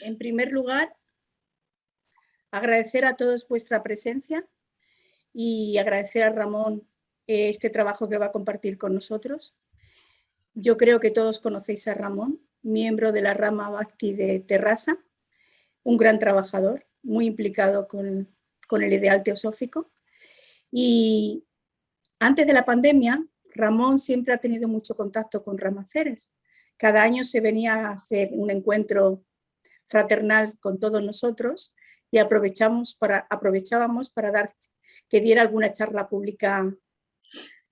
En primer lugar, agradecer a todos vuestra presencia y agradecer a Ramón este trabajo que va a compartir con nosotros. Yo creo que todos conocéis a Ramón, miembro de la rama Bhakti de Terrassa, un gran trabajador, muy implicado con el ideal teosófico. Y antes de la pandemia, Ramón siempre ha tenido mucho contacto con Ramaceres. Cada año se venía a hacer un encuentro fraternal con todos nosotros y aprovechábamos para que diera alguna charla pública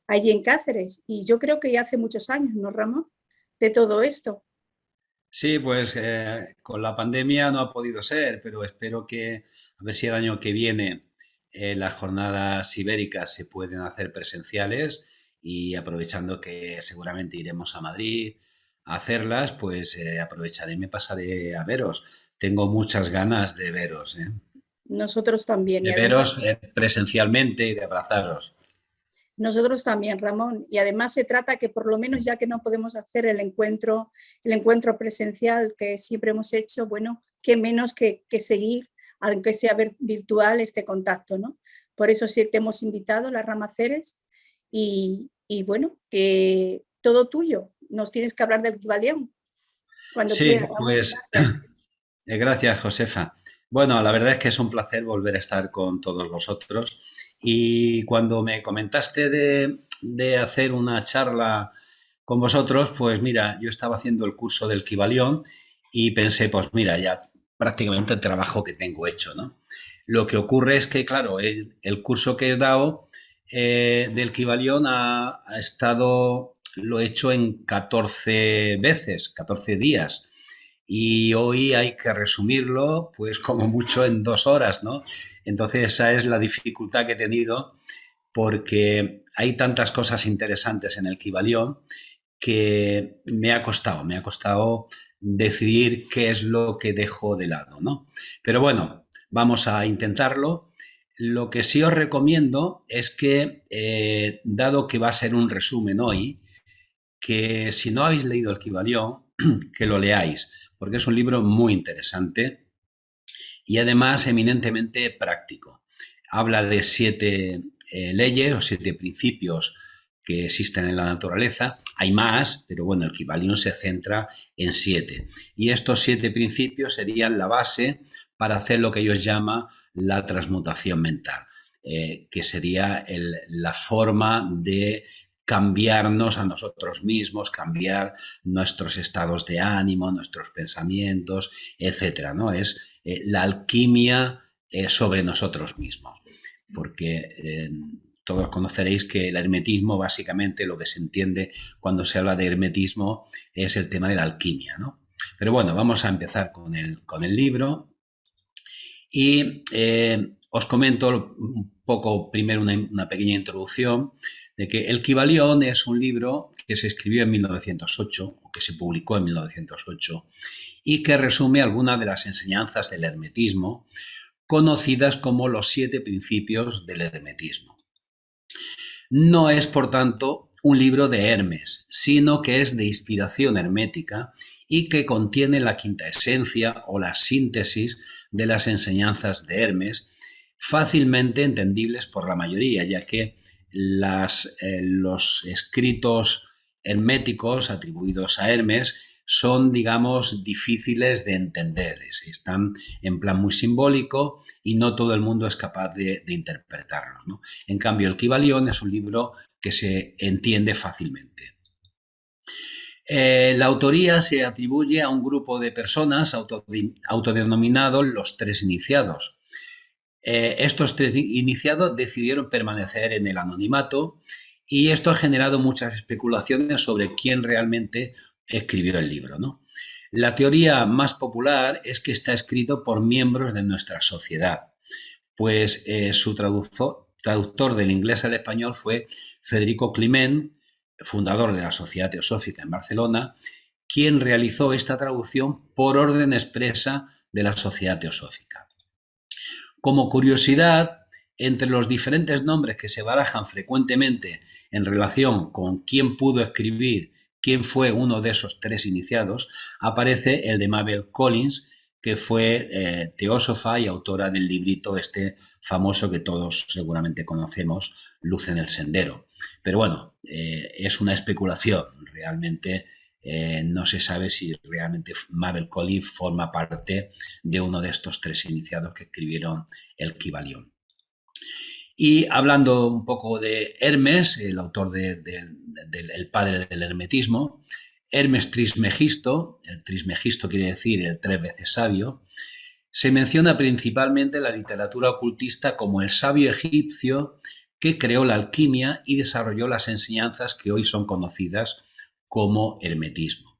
allí en Cáceres. Y yo creo que ya hace muchos años, ¿no, Ramón? De todo esto. Sí, pues con la pandemia no ha podido ser, pero espero que a ver si el año que viene las jornadas ibéricas se pueden hacer presenciales y aprovechando que seguramente iremos a Madrid a hacerlas, pues aprovecharé y me pasaré a veros. Tengo muchas ganas de veros, ¿eh? Nosotros también. De Y además, veros presencialmente y de abrazaros. nosotros también, Ramón. Y además se trata que por lo menos ya que no podemos hacer el encuentro presencial que siempre hemos hecho, bueno, qué menos que seguir, aunque sea virtual, este contacto, ¿no? Por eso sí te hemos invitado, las Ramaceres, y bueno, que todo tuyo. Nos tienes que hablar del Kibalión cuando quieras, Sí, Ramón. pues Gracias. gracias, Josefa. Bueno, la verdad es que es un placer volver a estar con todos vosotros. Y cuando me comentaste de hacer una charla con vosotros, pues mira, yo estaba haciendo el curso del Kybalión y pensé, pues mira, ya prácticamente el trabajo que tengo hecho, ¿no? Lo que ocurre es que, claro, el curso que he dado del Kybalión ha estado, lo he hecho en 14 veces, 14 días y hoy hay que resumirlo, pues como mucho en 2 horas, ¿no? Entonces esa es la dificultad que he tenido porque hay tantas cosas interesantes en el Kybalión que me ha costado decidir qué es lo que dejo de lado, ¿no? Pero bueno, vamos a intentarlo. Lo que sí os recomiendo es que, dado que va a ser un resumen hoy, que si no habéis leído el Kybalión, que lo leáis, porque es un libro muy interesante y además eminentemente práctico. Habla de 7 leyes o 7 principios que existen en la naturaleza. Hay más, pero bueno, el Kybalión se centra en 7. Y estos 7 principios serían la base para hacer lo que ellos llaman la transmutación mental, que sería la forma de cambiarnos a nosotros mismos, cambiar nuestros estados de ánimo, nuestros pensamientos, etcétera, ¿no? Es la alquimia sobre nosotros mismos, porque todos conoceréis que el hermetismo, básicamente lo que se entiende cuando se habla de hermetismo es el tema de la alquimia, ¿no? Pero bueno, vamos a empezar con el libro y os comento un poco primero una pequeña introducción de que El Kybalión es un libro que se escribió en 1908 o que se publicó en 1908 y que resume algunas de las enseñanzas del hermetismo, conocidas como los 7 principios del hermetismo. No es, por tanto, un libro de Hermes, sino que es de inspiración hermética y que contiene la quinta esencia o la síntesis de las enseñanzas de Hermes, fácilmente entendibles por la mayoría, ya que los escritos herméticos atribuidos a Hermes son, digamos, difíciles de entender, están en plan muy simbólico y no todo el mundo es capaz de interpretarlos, ¿no? En cambio, el Kybalión es un libro que se entiende fácilmente. La autoría se atribuye a un grupo de personas autodenominados los 3 iniciados. Estos 3 iniciados decidieron permanecer en el anonimato y esto ha generado muchas especulaciones sobre quién realmente escribió el libro, ¿no? La teoría más popular es que está escrito por miembros de nuestra sociedad, pues su traductor del inglés al español fue Federico Climent, fundador de la Sociedad Teosófica en Barcelona, quien realizó esta traducción por orden expresa de la Sociedad Teosófica. Como curiosidad, entre los diferentes nombres que se barajan frecuentemente en relación con quién pudo escribir, quién fue uno de esos 3 iniciados, aparece el de Mabel Collins, que fue teósofa y autora del librito este famoso que todos seguramente conocemos, Luz en el Sendero. Pero bueno, es una especulación. Realmente no se sabe si realmente Mabel Colley forma parte de uno de estos tres iniciados que escribieron el Kybalión. Y hablando un poco de Hermes, el autor del padre del hermetismo, Hermes Trismegisto, el Trismegisto quiere decir el 3 veces sabio, se menciona principalmente en la literatura ocultista como el sabio egipcio que creó la alquimia y desarrolló las enseñanzas que hoy son conocidas como hermetismo.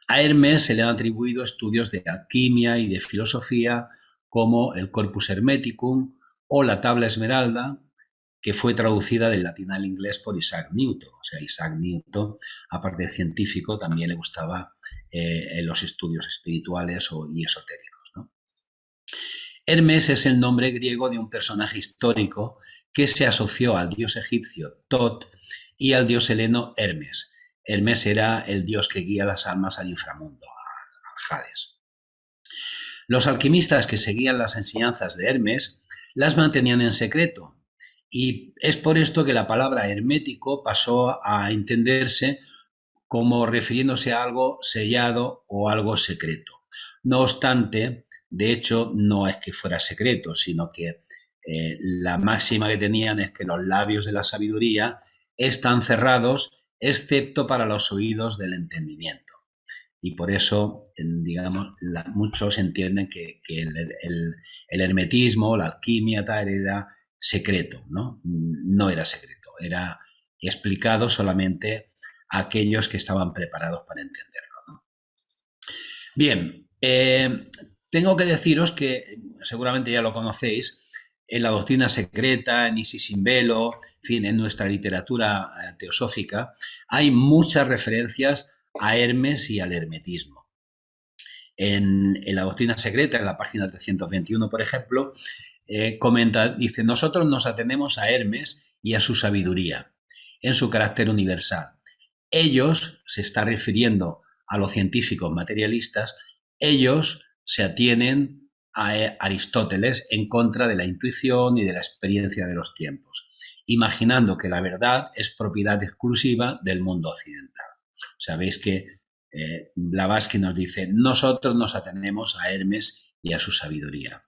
A Hermes se le han atribuido estudios de alquimia y de filosofía como el Corpus Hermeticum o la Tabla Esmeralda, que fue traducida del latín al inglés por Isaac Newton. O sea, Isaac Newton, aparte de científico, también le gustaba los estudios espirituales y esotéricos, ¿no? Hermes es el nombre griego de un personaje histórico que se asoció al dios egipcio Tot y al dios heleno Hermes. Hermes era el dios que guía las almas al inframundo, al Hades. Los alquimistas que seguían las enseñanzas de Hermes las mantenían en secreto, y es por esto que la palabra hermético pasó a entenderse como refiriéndose a algo sellado o algo secreto. No obstante, de hecho, no es que fuera secreto, sino que la máxima que tenían es que los labios de la sabiduría están cerrados, excepto para los oídos del entendimiento. Y por eso, digamos, muchos entienden que el hermetismo, la alquimia, tal, era secreto, ¿no? No era secreto, era explicado solamente a aquellos que estaban preparados para entenderlo, ¿no? Bien, tengo que deciros que seguramente ya lo conocéis, en la doctrina secreta, en Isis sin velo, en fin, en nuestra literatura teosófica, hay muchas referencias a Hermes y al hermetismo. En la doctrina secreta, en la página 321, por ejemplo, dice: nosotros nos atenemos a Hermes y a su sabiduría, en su carácter universal. Ellos, se está refiriendo a los científicos materialistas, ellos se atienen a Aristóteles en contra de la intuición y de la experiencia de los tiempos, imaginando que la verdad es propiedad exclusiva del mundo occidental. Sabéis que Blavatsky nos dice: nosotros nos atenemos a Hermes y a su sabiduría.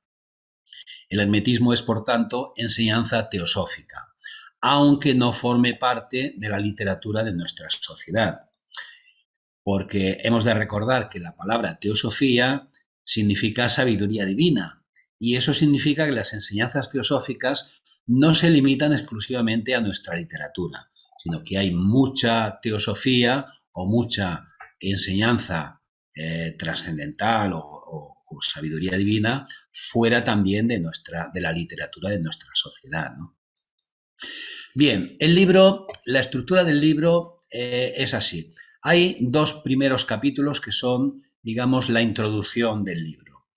El hermetismo es, por tanto, enseñanza teosófica, aunque no forme parte de la literatura de nuestra sociedad, porque hemos de recordar que la palabra teosofía significa sabiduría divina, y eso significa que las enseñanzas teosóficas no se limitan exclusivamente a nuestra literatura, sino que hay mucha teosofía o mucha enseñanza trascendental o sabiduría divina fuera también de la literatura de nuestra sociedad, ¿no? Bien, el libro, la estructura del libro es así. Hay dos primeros capítulos que son, digamos, la introducción del libro.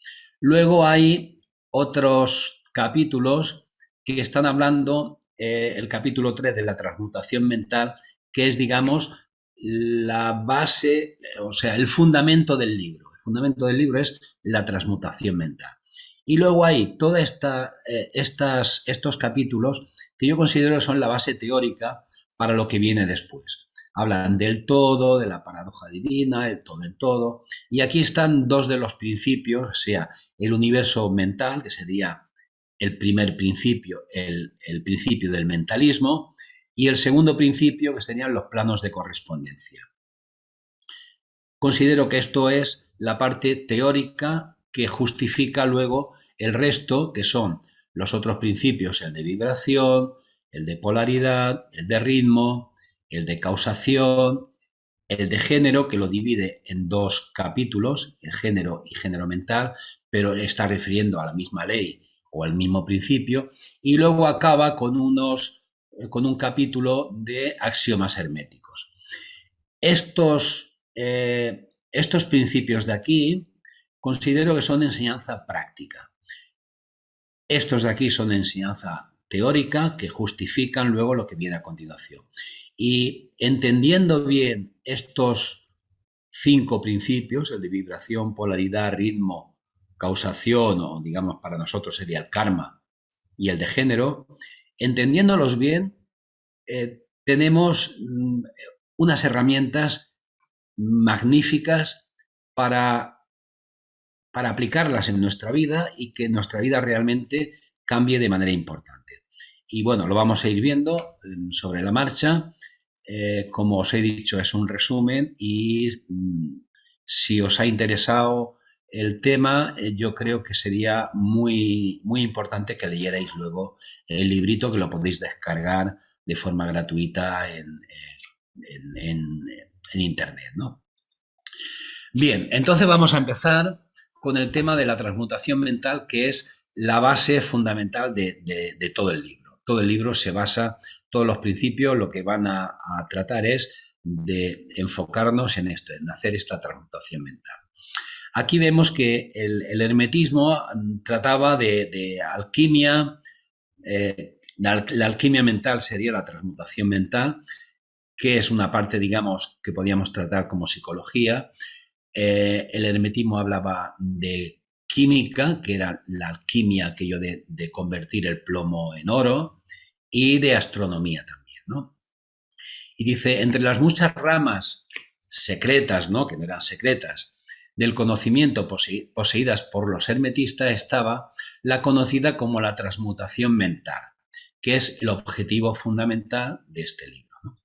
Luego hay otros capítulos que están hablando, el capítulo 3 de la transmutación mental, que es, digamos, la base, o sea, el fundamento del libro. El fundamento del libro es la transmutación mental. Y luego hay todos estos capítulos que yo considero que son la base teórica para lo que viene después. Hablan del todo, de la paradoja divina, el todo en todo. Y aquí están dos de los principios, o sea, el universo mental, que sería el primer principio, el principio del mentalismo, y el segundo principio, que serían los planos de correspondencia. Considero que esto es la parte teórica que justifica luego el resto, que son los otros principios, el de vibración, el de polaridad, el de ritmo, el de causación, el de género, que lo divide en dos capítulos, el género y género mental, pero está refiriendo a la misma ley o al mismo principio, y luego acaba con un capítulo de axiomas herméticos. Estos principios de aquí considero que son de enseñanza práctica. Estos de aquí son de enseñanza teórica que justifican luego lo que viene a continuación. Y entendiendo bien estos 5 principios, el de vibración, polaridad, ritmo, causación, o digamos para nosotros sería el karma, y el de género. Entendiéndolos bien, tenemos unas herramientas magníficas para aplicarlas en nuestra vida y que nuestra vida realmente cambie de manera importante. Y bueno, lo vamos a ir viendo sobre la marcha. Como os he dicho, es un resumen y si os ha interesado el tema, yo creo que sería muy, muy importante que leyerais luego el librito, que lo podéis descargar de forma gratuita en Internet, ¿no? Bien, entonces vamos a empezar con el tema de la transmutación mental, que es la base fundamental de todo el libro. Todo el libro se basa, todos los principios, lo que van a tratar es de enfocarnos en esto, en hacer esta transmutación mental. Aquí vemos que el hermetismo trataba de alquimia, la alquimia mental sería la transmutación mental, que es una parte, digamos, que podíamos tratar como psicología. El hermetismo hablaba de química, que era la alquimia, aquello de convertir el plomo en oro, y de astronomía también, ¿no? Y dice, entre las muchas ramas secretas, ¿no?, que no eran secretas, del conocimiento poseídas por los hermetistas estaba la conocida como la transmutación mental, que es el objetivo fundamental de este libro, ¿no?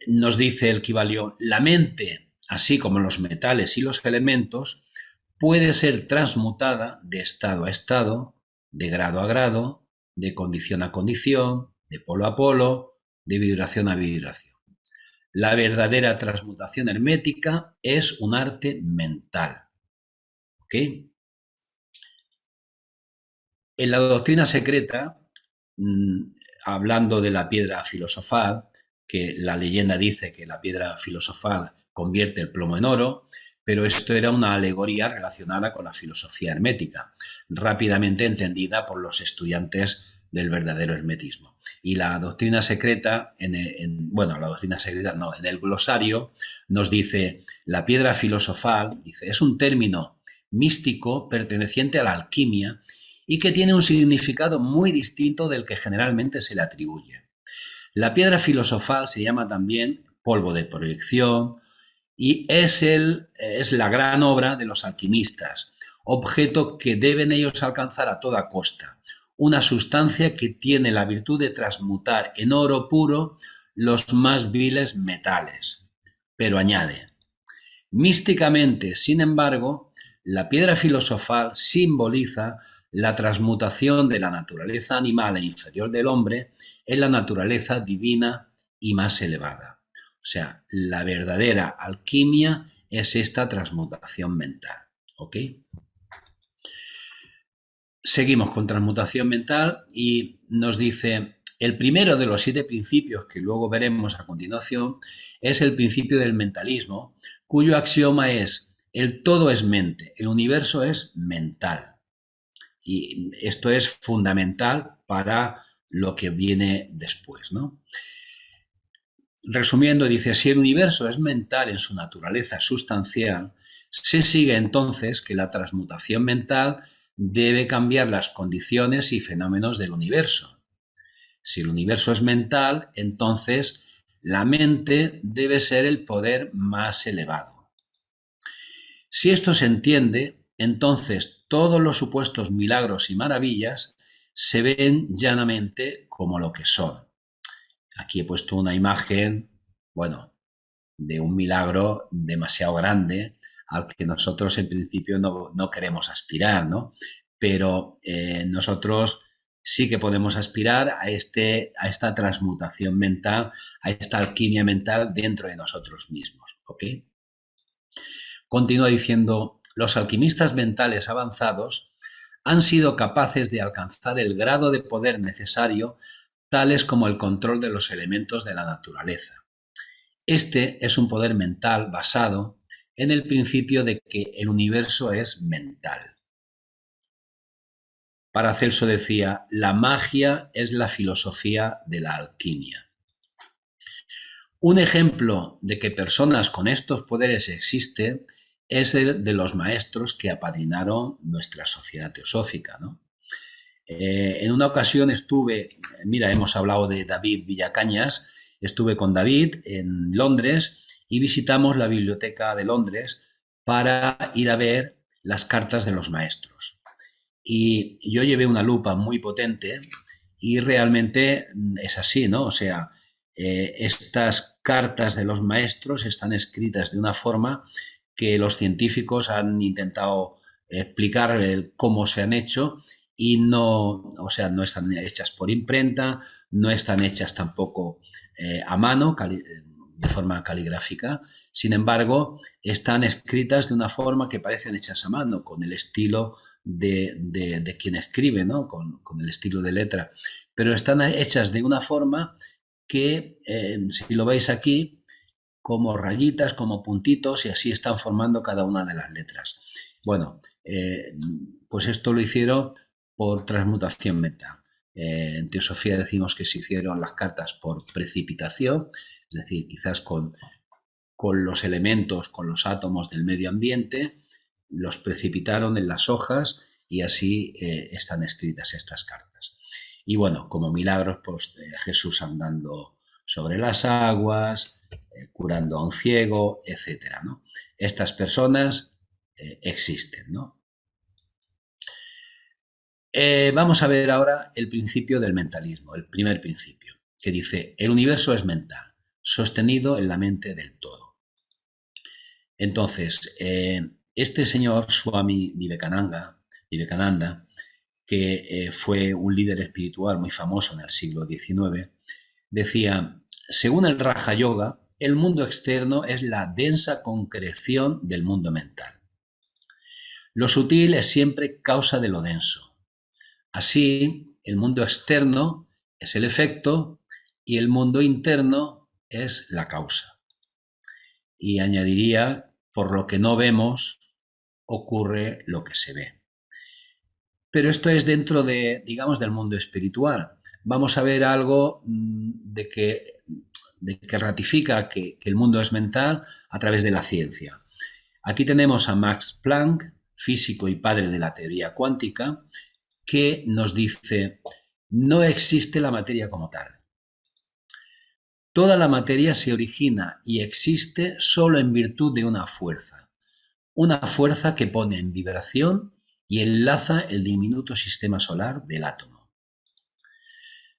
Nos dice el Kybalión, la mente, así como los metales y los elementos, puede ser transmutada de estado a estado, de grado a grado, de condición a condición, de polo a polo, de vibración a vibración. La verdadera transmutación hermética es un arte mental. ¿Ok? En la doctrina secreta, hablando de la piedra filosofal, que la leyenda dice que la piedra filosofal convierte el plomo en oro, pero esto era una alegoría relacionada con la filosofía hermética, rápidamente entendida por los estudiantes del verdadero hermetismo. Y la doctrina secreta, en el glosario nos dice, la piedra filosofal, dice, es un término místico perteneciente a la alquimia y que tiene un significado muy distinto del que generalmente se le atribuye. La piedra filosofal se llama también polvo de proyección y es la gran obra de los alquimistas, objeto que deben ellos alcanzar a toda costa, una sustancia que tiene la virtud de transmutar en oro puro los más viles metales. Pero añade, místicamente, sin embargo, la piedra filosofal simboliza la transmutación de la naturaleza animal e inferior del hombre en la naturaleza divina y más elevada. O sea, la verdadera alquimia es esta transmutación mental. ¿Ok? Seguimos con transmutación mental y nos dice, el primero de los 7 principios que luego veremos a continuación es el principio del mentalismo, cuyo axioma es, el todo es mente, el universo es mental. Y esto es fundamental para lo que viene después, ¿no? Resumiendo, dice, si el universo es mental en su naturaleza sustancial, se sigue entonces que la transmutación mental debe cambiar las condiciones y fenómenos del universo. Si el universo es mental, entonces la mente debe ser el poder más elevado. Si esto se entiende, entonces todos los supuestos milagros y maravillas se ven llanamente como lo que son. Aquí he puesto una imagen, bueno, de un milagro demasiado grande al que nosotros en principio no queremos aspirar, ¿no? Pero nosotros sí que podemos aspirar a esta transmutación mental, a esta alquimia mental dentro de nosotros mismos, ¿ok? Continúa diciendo, los alquimistas mentales avanzados han sido capaces de alcanzar el grado de poder necesario, tales como el control de los elementos de la naturaleza. Este es un poder mental basado en el principio de que el universo es mental. Paracelso decía, la magia es la filosofía de la alquimia. Un ejemplo de que personas con estos poderes existen es el de los maestros que apadrinaron nuestra sociedad teosófica, ¿no? En una ocasión estuve, mira, hemos hablado de David Villacañas, estuve con David en Londres y visitamos la Biblioteca de Londres para ir a ver las cartas de los maestros. Y yo llevé una lupa muy potente y realmente es así, ¿no? O sea, estas cartas de los maestros están escritas de una forma que los científicos han intentado explicar cómo se han hecho y no, o sea, no están hechas por imprenta, no están hechas tampoco a mano, de forma caligráfica. Sin embargo, están escritas de una forma que parecen hechas a mano, con el estilo de quien escribe, ¿no? Con el estilo de letra. Pero están hechas de una forma que, si lo veis aquí, como rayitas, como puntitos, y así están formando cada una de las letras. Bueno, pues esto lo hicieron por transmutación mental. En teosofía decimos que se hicieron las cartas por precipitación, es decir, quizás con los elementos, con los átomos del medio ambiente, los precipitaron en las hojas y así están escritas estas cartas. Y bueno, como milagros, pues Jesús andando sobre las aguas, curando a un ciego, etcétera, ¿no? Estas personas existen, ¿no? Vamos a ver ahora el principio del mentalismo, el primer principio, que dice: el universo es mental, sostenido en la mente del todo. Entonces, este señor, Swami Vivekananda, que fue un líder espiritual muy famoso en el siglo XIX, decía: según el Raja Yoga, el mundo externo es la densa concreción del mundo mental. Lo sutil es siempre causa de lo denso. Así, el mundo externo es el efecto y el mundo interno es la causa. Y añadiría: por lo que no vemos, ocurre lo que se ve. Pero esto es dentro de, digamos, del mundo espiritual. Vamos a ver algo de que ratifica que el mundo es mental a través de la ciencia. Aquí tenemos a Max Planck, físico y padre de la teoría cuántica, que nos dice: no existe la materia como tal. Toda la materia se origina y existe solo en virtud de una fuerza que pone en vibración y enlaza el diminuto sistema solar del átomo.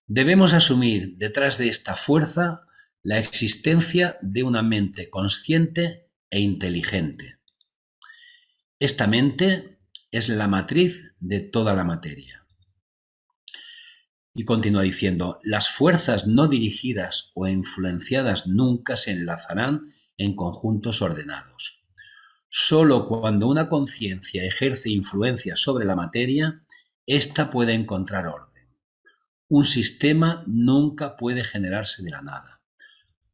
Debemos asumir detrás de esta fuerza la existencia de una mente consciente e inteligente. Esta mente es la matriz de toda la materia. Y continúa diciendo: las fuerzas no dirigidas o influenciadas nunca se enlazarán en conjuntos ordenados. Solo cuando una conciencia ejerce influencia sobre la materia, ésta puede encontrar orden. Un sistema nunca puede generarse de la nada.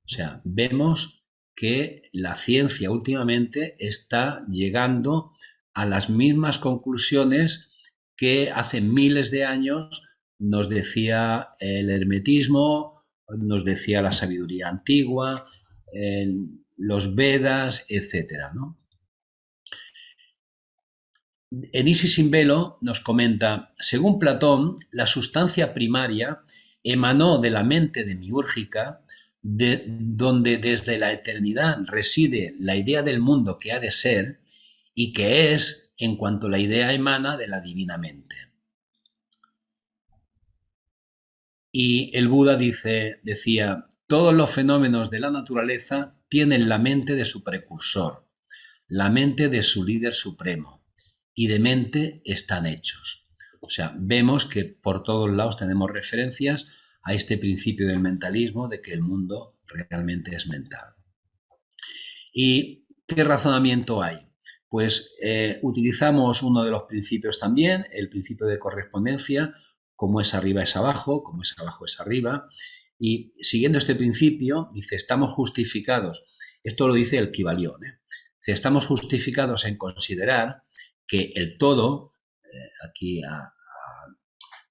O sea, vemos que la ciencia últimamente está llegando a las mismas conclusiones que hace miles de años nos decía el hermetismo, nos decía la sabiduría antigua, los Vedas, etcétera, ¿no? Enisi sin velo nos comenta: según Platón, la sustancia primaria emanó de la mente demiúrgica, donde desde la eternidad reside la idea del mundo que ha de ser y que es en cuanto la idea emana de la divina mente. Y el Buda decía: todos los fenómenos de la naturaleza tienen la mente de su precursor, la mente de su líder supremo, y de mente están hechos. O sea, vemos que por todos lados tenemos referencias a este principio del mentalismo, de que el mundo realmente es mental. ¿Y qué razonamiento hay? Pues utilizamos uno de los principios también, el principio de correspondencia: como es arriba es abajo, como es abajo es arriba. Y siguiendo este principio, dice: estamos justificados, esto lo dice el Kybalión, estamos justificados en considerar que el todo, aquí a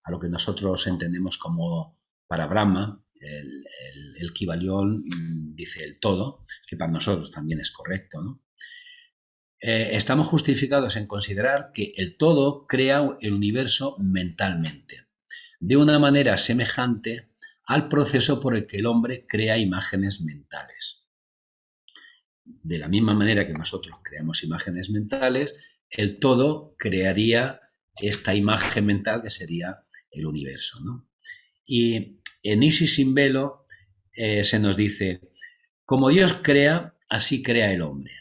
lo que nosotros entendemos como para Brahma, el Kybalión dice el todo, que para nosotros también es correcto, ¿no? Estamos justificados en considerar que el todo crea el universo mentalmente, de una manera semejante al proceso por el que el hombre crea imágenes mentales. De la misma manera que nosotros creamos imágenes mentales, el todo crearía esta imagen mental que sería el universo, ¿no? Y en Isis sin velo se nos dice, como Dios crea, así crea el hombre.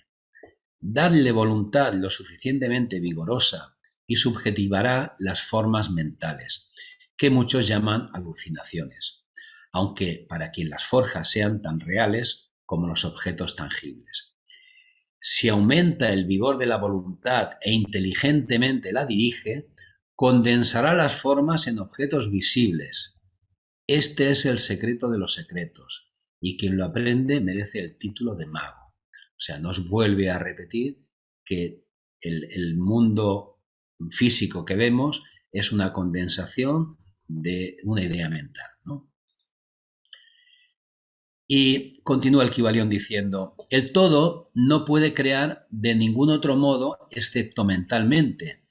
Dadle voluntad lo suficientemente vigorosa y subjetivará las formas mentales, que muchos llaman alucinaciones, aunque para quien las forja sean tan reales como los objetos tangibles. Si aumenta el vigor de la voluntad e inteligentemente la dirige, condensará las formas en objetos visibles. Este es el secreto de los secretos, y quien lo aprende merece el título de mago. O sea, nos vuelve a repetir que el mundo físico que vemos es una condensación de una idea mental, ¿no? Y continúa el Kybalión diciendo, el todo no puede crear de ningún otro modo excepto mentalmente,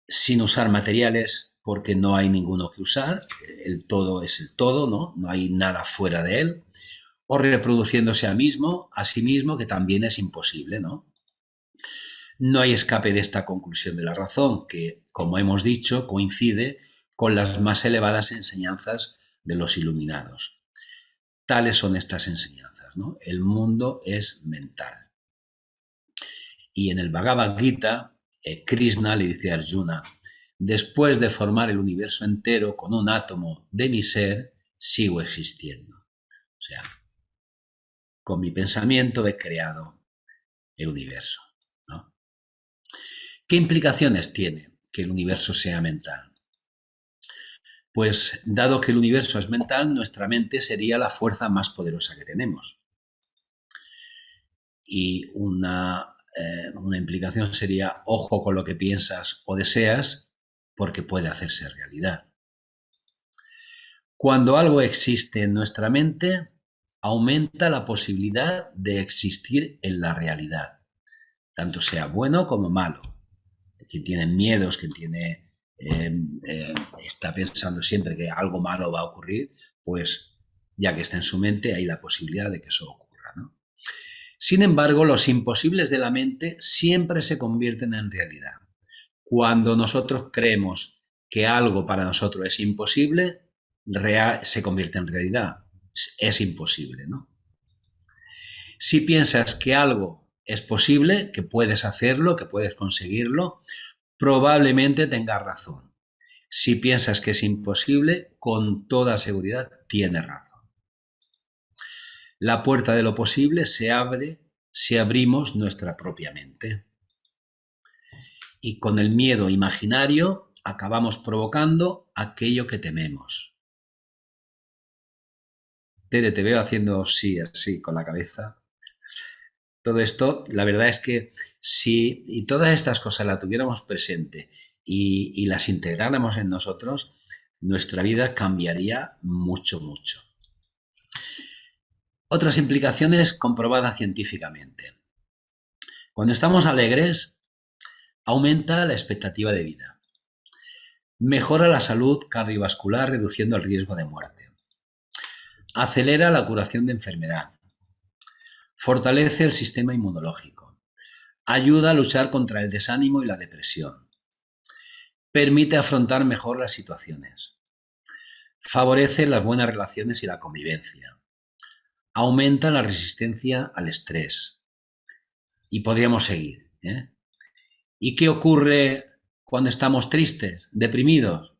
sin usar materiales porque no hay ninguno que usar, el todo es el todo, ¿no? No hay nada fuera de él, o reproduciéndose a sí mismo, que también es imposible, ¿no? No hay escape de esta conclusión de la razón, que, como hemos dicho, coincide con las más elevadas enseñanzas de los iluminados. Tales son estas enseñanzas, ¿no? El mundo es mental. Y en el Bhagavad Gita, Krishna le dice a Arjuna, después de formar el universo entero con un átomo de mi ser, sigo existiendo. O sea, con mi pensamiento he creado el universo, ¿no? ¿Qué implicaciones tiene que el universo sea mental? Pues dado que el universo es mental, nuestra mente sería la fuerza más poderosa que tenemos. Y una implicación sería, ojo con lo que piensas o deseas, porque puede hacerse realidad. Cuando algo existe en nuestra mente, aumenta la posibilidad de existir en la realidad, tanto sea bueno como malo. Quien tiene miedos, quien tiene, está pensando siempre que algo malo va a ocurrir, pues ya que está en su mente hay la posibilidad de que eso ocurra, ¿no? Sin embargo, los imposibles de la mente siempre se convierten en realidad. Cuando nosotros creemos que algo para nosotros es imposible, se convierte en realidad. Es imposible, ¿no? Si piensas que algo es posible, que puedes hacerlo, que puedes conseguirlo, probablemente tengas razón. Si piensas que es imposible, con toda seguridad tienes razón. La puerta de lo posible se abre si abrimos nuestra propia mente. Y con el miedo imaginario acabamos provocando aquello que tememos. Tere, te veo haciendo sí, así, con la cabeza. Todo esto, la verdad es que si todas estas cosas las tuviéramos presente y las integráramos en nosotros, nuestra vida cambiaría mucho, mucho. Otras implicaciones comprobadas científicamente. Cuando estamos alegres, aumenta la expectativa de vida. Mejora la salud cardiovascular reduciendo el riesgo de muerte. Acelera la curación de enfermedad. Fortalece el sistema inmunológico. Ayuda a luchar contra el desánimo y la depresión. Permite afrontar mejor las situaciones. Favorece las buenas relaciones y la convivencia. Aumenta la resistencia al estrés. Y podríamos seguir, ¿eh? ¿Y qué ocurre cuando estamos tristes, deprimidos?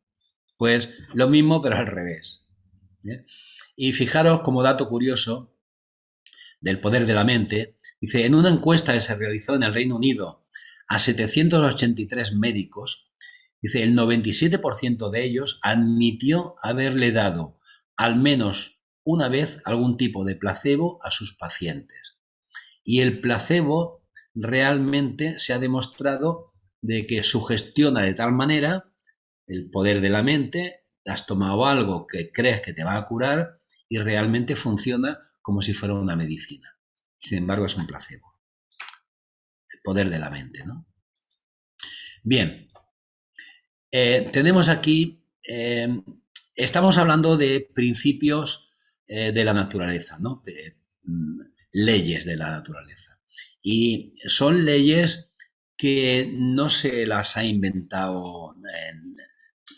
Pues lo mismo, pero al revés, ¿eh? Y fijaros, como dato curioso del poder de la mente, dice, en una encuesta que se realizó en el Reino Unido a 783 médicos, dice, el 97% de ellos admitió haberle dado al menos una vez algún tipo de placebo a sus pacientes. Y el placebo realmente se ha demostrado de que sugestiona de tal manera el poder de la mente, has tomado algo que crees que te va a curar y realmente funciona como si fuera una medicina. Sin embargo, es un placebo. El poder de la mente, ¿no? Bien, tenemos aquí, estamos hablando de principios de la naturaleza, ¿no? Leyes de la naturaleza. Y son leyes que no se las ha inventado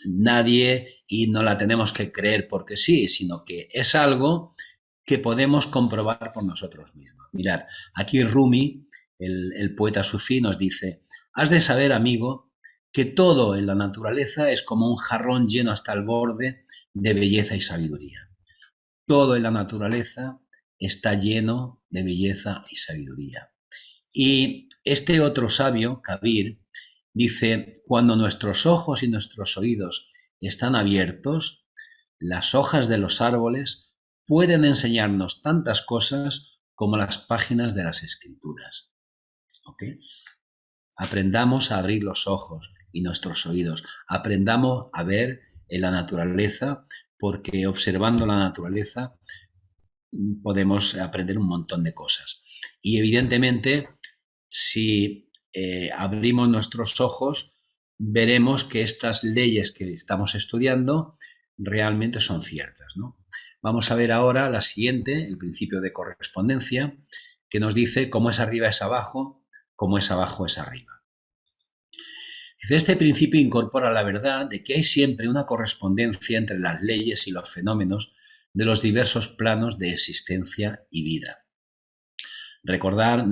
nadie y no la tenemos que creer porque sí, sino que es algo que podemos comprobar por nosotros mismos. Mirad, aquí Rumi, el poeta sufí, nos dice: has de saber, amigo, que todo en la naturaleza es como un jarrón lleno hasta el borde de belleza y sabiduría. Todo en la naturaleza está lleno de belleza y sabiduría. Y este otro sabio, Kabir, dice: cuando nuestros ojos y nuestros oídos están abiertos, las hojas de los árboles pueden enseñarnos tantas cosas como las páginas de las escrituras. ¿Okay? Aprendamos a abrir los ojos y nuestros oídos. Aprendamos a ver en la naturaleza, porque observando la naturaleza podemos aprender un montón de cosas. Y evidentemente, si abrimos nuestros ojos, veremos que estas leyes que estamos estudiando realmente son ciertas, ¿no? Vamos a ver ahora la siguiente, el principio de correspondencia, que nos dice: como es arriba es abajo, como es abajo es arriba. Este principio incorpora la verdad de que hay siempre una correspondencia entre las leyes y los fenómenos de los diversos planos de existencia y vida. Recordar,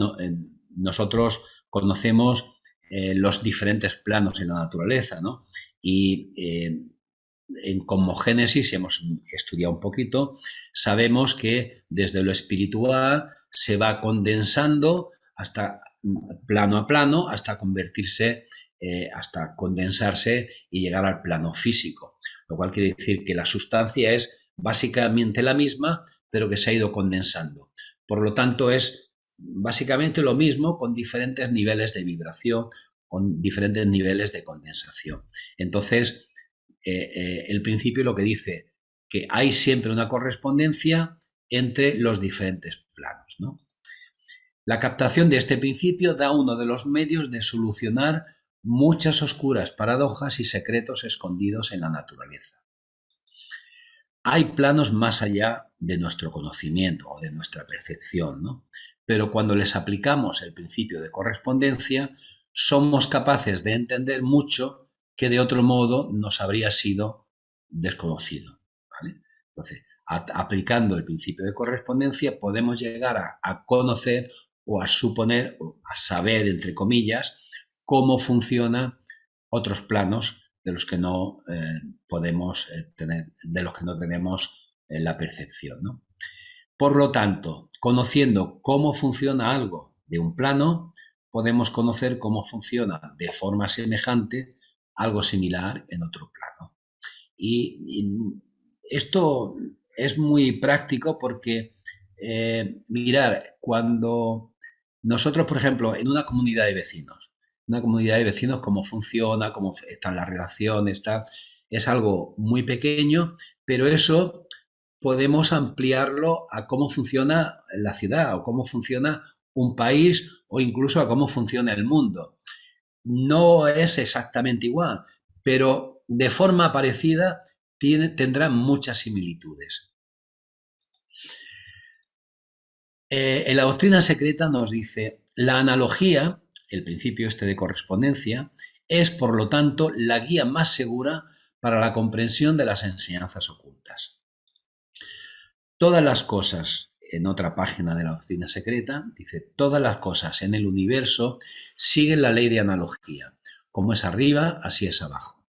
nosotros conocemos los diferentes planos en la naturaleza, ¿no? Y en Cosmogénesis hemos estudiado un poquito, sabemos que desde lo espiritual se va condensando hasta plano a plano, hasta convertirse, hasta condensarse y llegar al plano físico, lo cual quiere decir que la sustancia es básicamente la misma, pero que se ha ido condensando. Por lo tanto, es básicamente lo mismo con diferentes niveles de vibración, con diferentes niveles de condensación. Entonces, el principio lo que dice que hay siempre una correspondencia entre los diferentes planos, ¿no? La captación de este principio da uno de los medios de solucionar muchas oscuras paradojas y secretos escondidos en la naturaleza. Hay planos más allá de nuestro conocimiento o de nuestra percepción, ¿no? Pero cuando les aplicamos el principio de correspondencia, somos capaces de entender mucho que de otro modo nos habría sido desconocido, ¿vale? Entonces, aplicando el principio de correspondencia, podemos llegar a conocer o a suponer, o a saber, entre comillas, cómo funcionan otros planos de los que no podemos tener, de los que no tenemos la percepción, ¿no? Por lo tanto, conociendo cómo funciona algo de un plano, podemos conocer cómo funciona de forma semejante algo similar en otro plano. Y esto es muy práctico porque, mirar, cuando nosotros, por ejemplo, en una comunidad de vecinos, cómo funciona, cómo están las relaciones, es algo muy pequeño, pero eso podemos ampliarlo a cómo funciona la ciudad o cómo funciona un país o incluso a cómo funciona el mundo. No es exactamente igual, pero de forma parecida tendrá muchas similitudes. En la doctrina secreta nos dice: la analogía, el principio este de correspondencia, es por lo tanto la guía más segura para la comprensión de las enseñanzas ocultas. Todas las cosas, en otra página de la doctrina secreta, dice: todas las cosas en el universo siguen la ley de analogía. Como es arriba, así es abajo.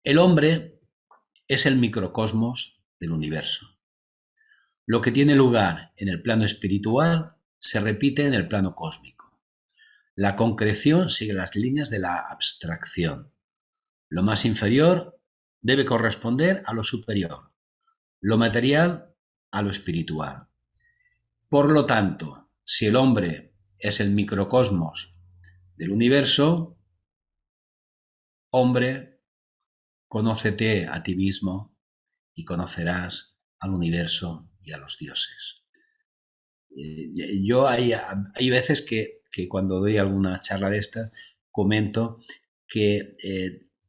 El hombre es el microcosmos del universo. Lo que tiene lugar en el plano espiritual se repite en el plano cósmico. La concreción sigue las líneas de la abstracción. Lo más inferior debe corresponder a lo superior, lo material a lo espiritual. Por lo tanto, si el hombre es el microcosmos del universo, hombre, conócete a ti mismo y conocerás al universo y a los dioses. Yo hay veces que cuando doy alguna charla de estas comento que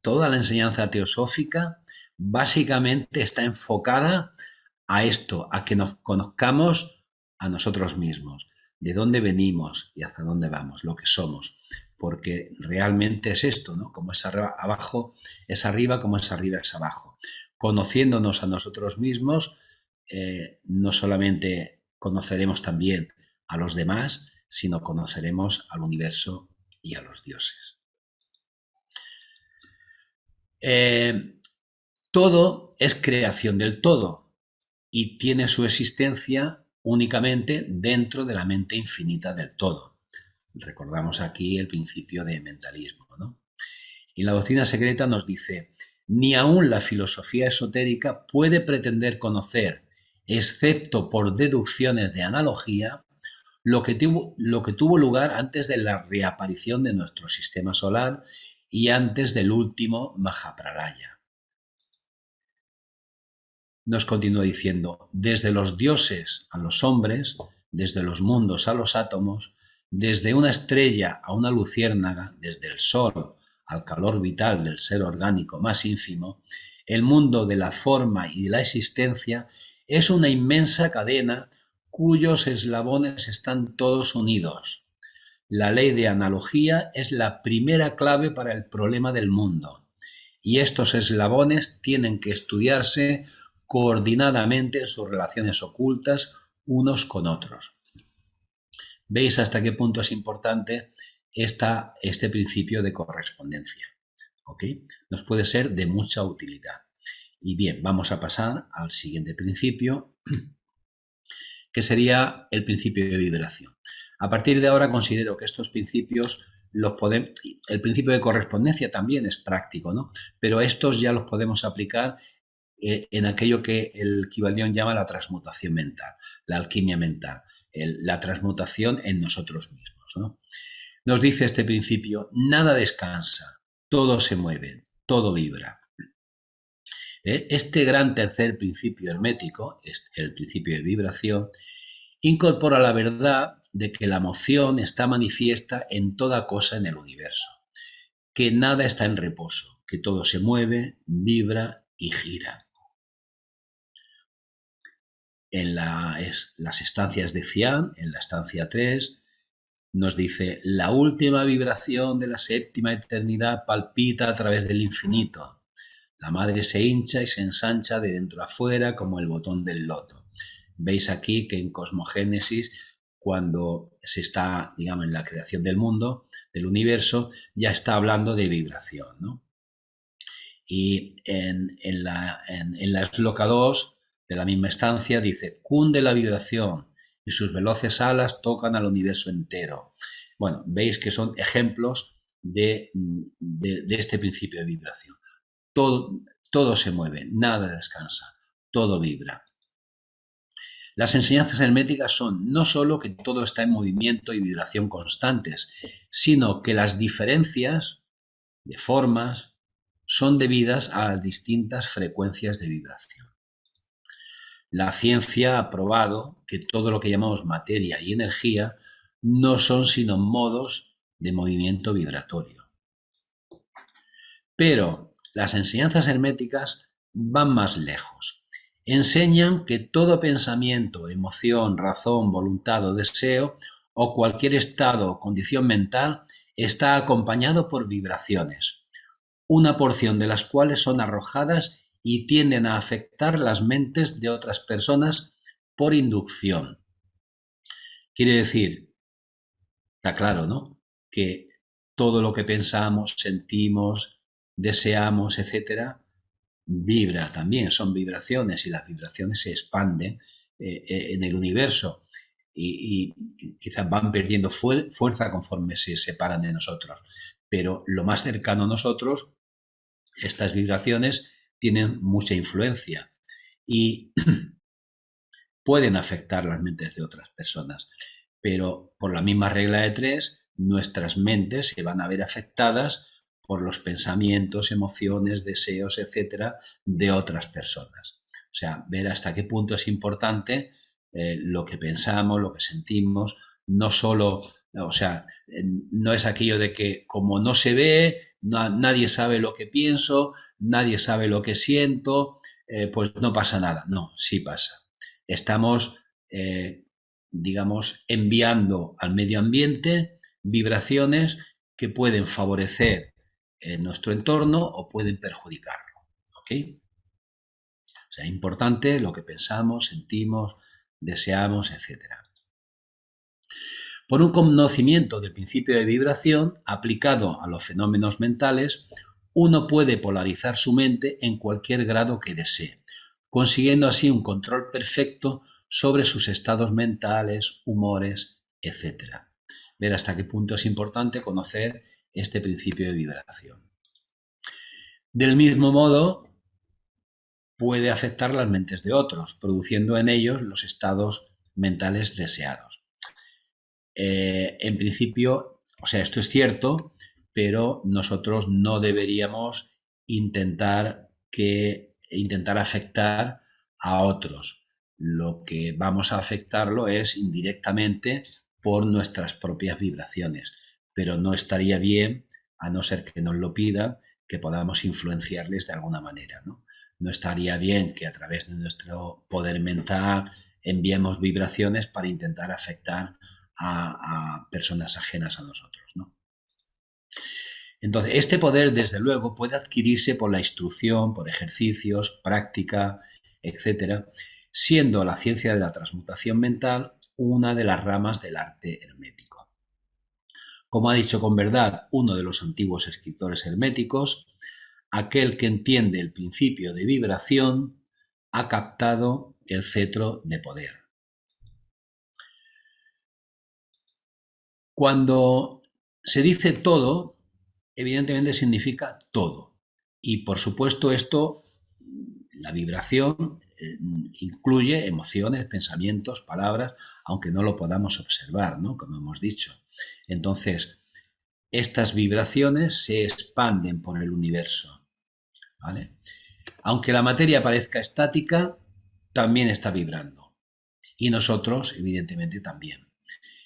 toda la enseñanza teosófica básicamente está enfocada a esto, a que nos conozcamos a nosotros mismos, de dónde venimos y hacia dónde vamos, lo que somos, porque realmente es esto, ¿no? Como es abajo es arriba, como es arriba es abajo. Conociéndonos a nosotros mismos, no solamente conoceremos también a los demás, sino conoceremos al universo y a los dioses. Todo es creación del todo y tiene su existencia únicamente dentro de la mente infinita del todo. Recordamos aquí el principio de mentalismo, ¿no? Y la doctrina secreta nos dice, ni aún la filosofía esotérica puede pretender conocer, excepto por deducciones de analogía, lo que tuvo lugar antes de la reaparición de nuestro sistema solar y antes del último Mahapralaya. Nos continúa diciendo, desde los dioses a los hombres, desde los mundos a los átomos, desde una estrella a una luciérnaga, desde el sol al calor vital del ser orgánico más ínfimo, el mundo de la forma y de la existencia es una inmensa cadena cuyos eslabones están todos unidos. La ley de analogía es la primera clave para el problema del mundo, y estos eslabones tienen que estudiarse coordinadamente en sus relaciones ocultas unos con otros. ¿Veis hasta qué punto es importante este principio de correspondencia? ¿Okay? Nos puede ser de mucha utilidad. Y bien, vamos a pasar al siguiente principio, que sería el principio de vibración. A partir de ahora considero que estos principios el principio de correspondencia también es práctico, ¿no? Pero estos ya los podemos aplicar en aquello que el Kybalión llama la transmutación mental, la alquimia mental, la transmutación en nosotros mismos, ¿no? Nos dice este principio, nada descansa, todo se mueve, todo vibra. Este gran tercer principio hermético, el principio de vibración, incorpora la verdad de que la moción está manifiesta en toda cosa en el universo, que nada está en reposo, que todo se mueve, vibra y gira. En las estancias de Cian, en la estancia 3, nos dice, la última vibración de la séptima eternidad palpita a través del infinito. La madre se hincha y se ensancha de dentro a fuera como el botón del loto. Veis aquí que en Cosmogénesis, cuando se está, digamos, en la creación del mundo, del universo, ya está hablando de vibración, ¿no? Y en la Shloka 2 de la misma estancia dice, cunde la vibración y sus veloces alas tocan al universo entero. Bueno, veis que son ejemplos de este principio de vibración. Todo se mueve, nada descansa, todo vibra. Las enseñanzas herméticas son no solo que todo está en movimiento y vibración constantes, sino que las diferencias de formas son debidas a las distintas frecuencias de vibración. La ciencia ha probado que todo lo que llamamos materia y energía no son sino modos de movimiento vibratorio. Pero las enseñanzas herméticas van más lejos. Enseñan que todo pensamiento, emoción, razón, voluntad o deseo, o cualquier estado o condición mental, está acompañado por vibraciones, una porción de las cuales son arrojadas y tienden a afectar las mentes de otras personas por inducción. Quiere decir, está claro, ¿no?, que todo lo que pensamos, sentimos, deseamos, etcétera, vibra también, son vibraciones y las vibraciones se expanden en el universo y quizás van perdiendo fuerza conforme se separan de nosotros. Pero lo más cercano a nosotros, estas vibraciones tienen mucha influencia y pueden afectar las mentes de otras personas. Pero por la misma regla de 3, nuestras mentes se van a ver afectadas por los pensamientos, emociones, deseos, etcétera, de otras personas. O sea, ver hasta qué punto es importante lo que pensamos, lo que sentimos, no solo, o sea, no es aquello de que como no se ve, nadie sabe lo que pienso, nadie sabe lo que siento, pues no pasa nada. No, sí pasa. Estamos, digamos, enviando al medio ambiente vibraciones que pueden favorecer nuestro entorno o pueden perjudicarlo. ¿Ok? O sea, es importante lo que pensamos, sentimos, deseamos, etcétera. Por un conocimiento del principio de vibración aplicado a los fenómenos mentales, uno puede polarizar su mente en cualquier grado que desee, consiguiendo así un control perfecto sobre sus estados mentales, humores, etcétera. Ver hasta qué punto es importante conocer este principio de vibración. Del mismo modo, puede afectar las mentes de otros, produciendo en ellos los estados mentales deseados. En principio, o sea, esto es cierto, pero nosotros no deberíamos intentar afectar a otros. Lo que vamos a afectarlo es indirectamente por nuestras propias vibraciones, pero no estaría bien, a no ser que nos lo pidan, que podamos influenciarles de alguna manera, ¿no? No estaría bien que a través de nuestro poder mental enviemos vibraciones para intentar afectar a personas ajenas a nosotros, ¿no? Entonces, este poder, desde luego, puede adquirirse por la instrucción, por ejercicios, práctica, etcétera, siendo la ciencia de la transmutación mental una de las ramas del arte hermético. Como ha dicho con verdad uno de los antiguos escritores herméticos, aquel que entiende el principio de vibración ha captado el cetro de poder. Cuando se dice todo, evidentemente significa todo. Y por supuesto esto, la vibración, incluye emociones, pensamientos, palabras, aunque no lo podamos observar, ¿no? Como hemos dicho. Entonces, estas vibraciones se expanden por el universo, ¿vale? Aunque la materia parezca estática, también está vibrando. Y nosotros, evidentemente, también.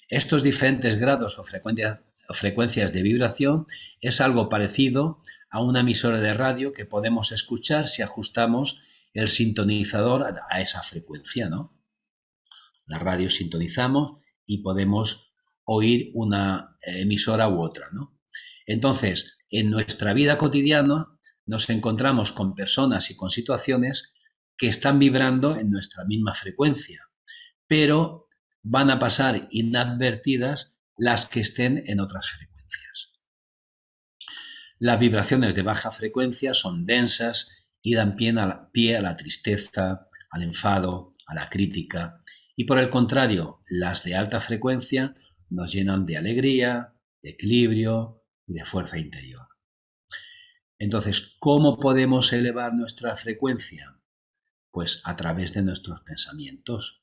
Estos diferentes grados o frecuencias de vibración es algo parecido a una emisora de radio que podemos escuchar si ajustamos el sintonizador a esa frecuencia, ¿no? La radio sintonizamos y podemos oír una emisora u otra, ¿no? Entonces, en nuestra vida cotidiana nos encontramos con personas y con situaciones que están vibrando en nuestra misma frecuencia, pero van a pasar inadvertidas las que estén en otras frecuencias. Las vibraciones de baja frecuencia son densas y dan pie a la tristeza, al enfado, a la crítica, y por el contrario, las de alta frecuencia nos llenan de alegría, de equilibrio y de fuerza interior. Entonces, ¿cómo podemos elevar nuestra frecuencia? Pues a través de nuestros pensamientos.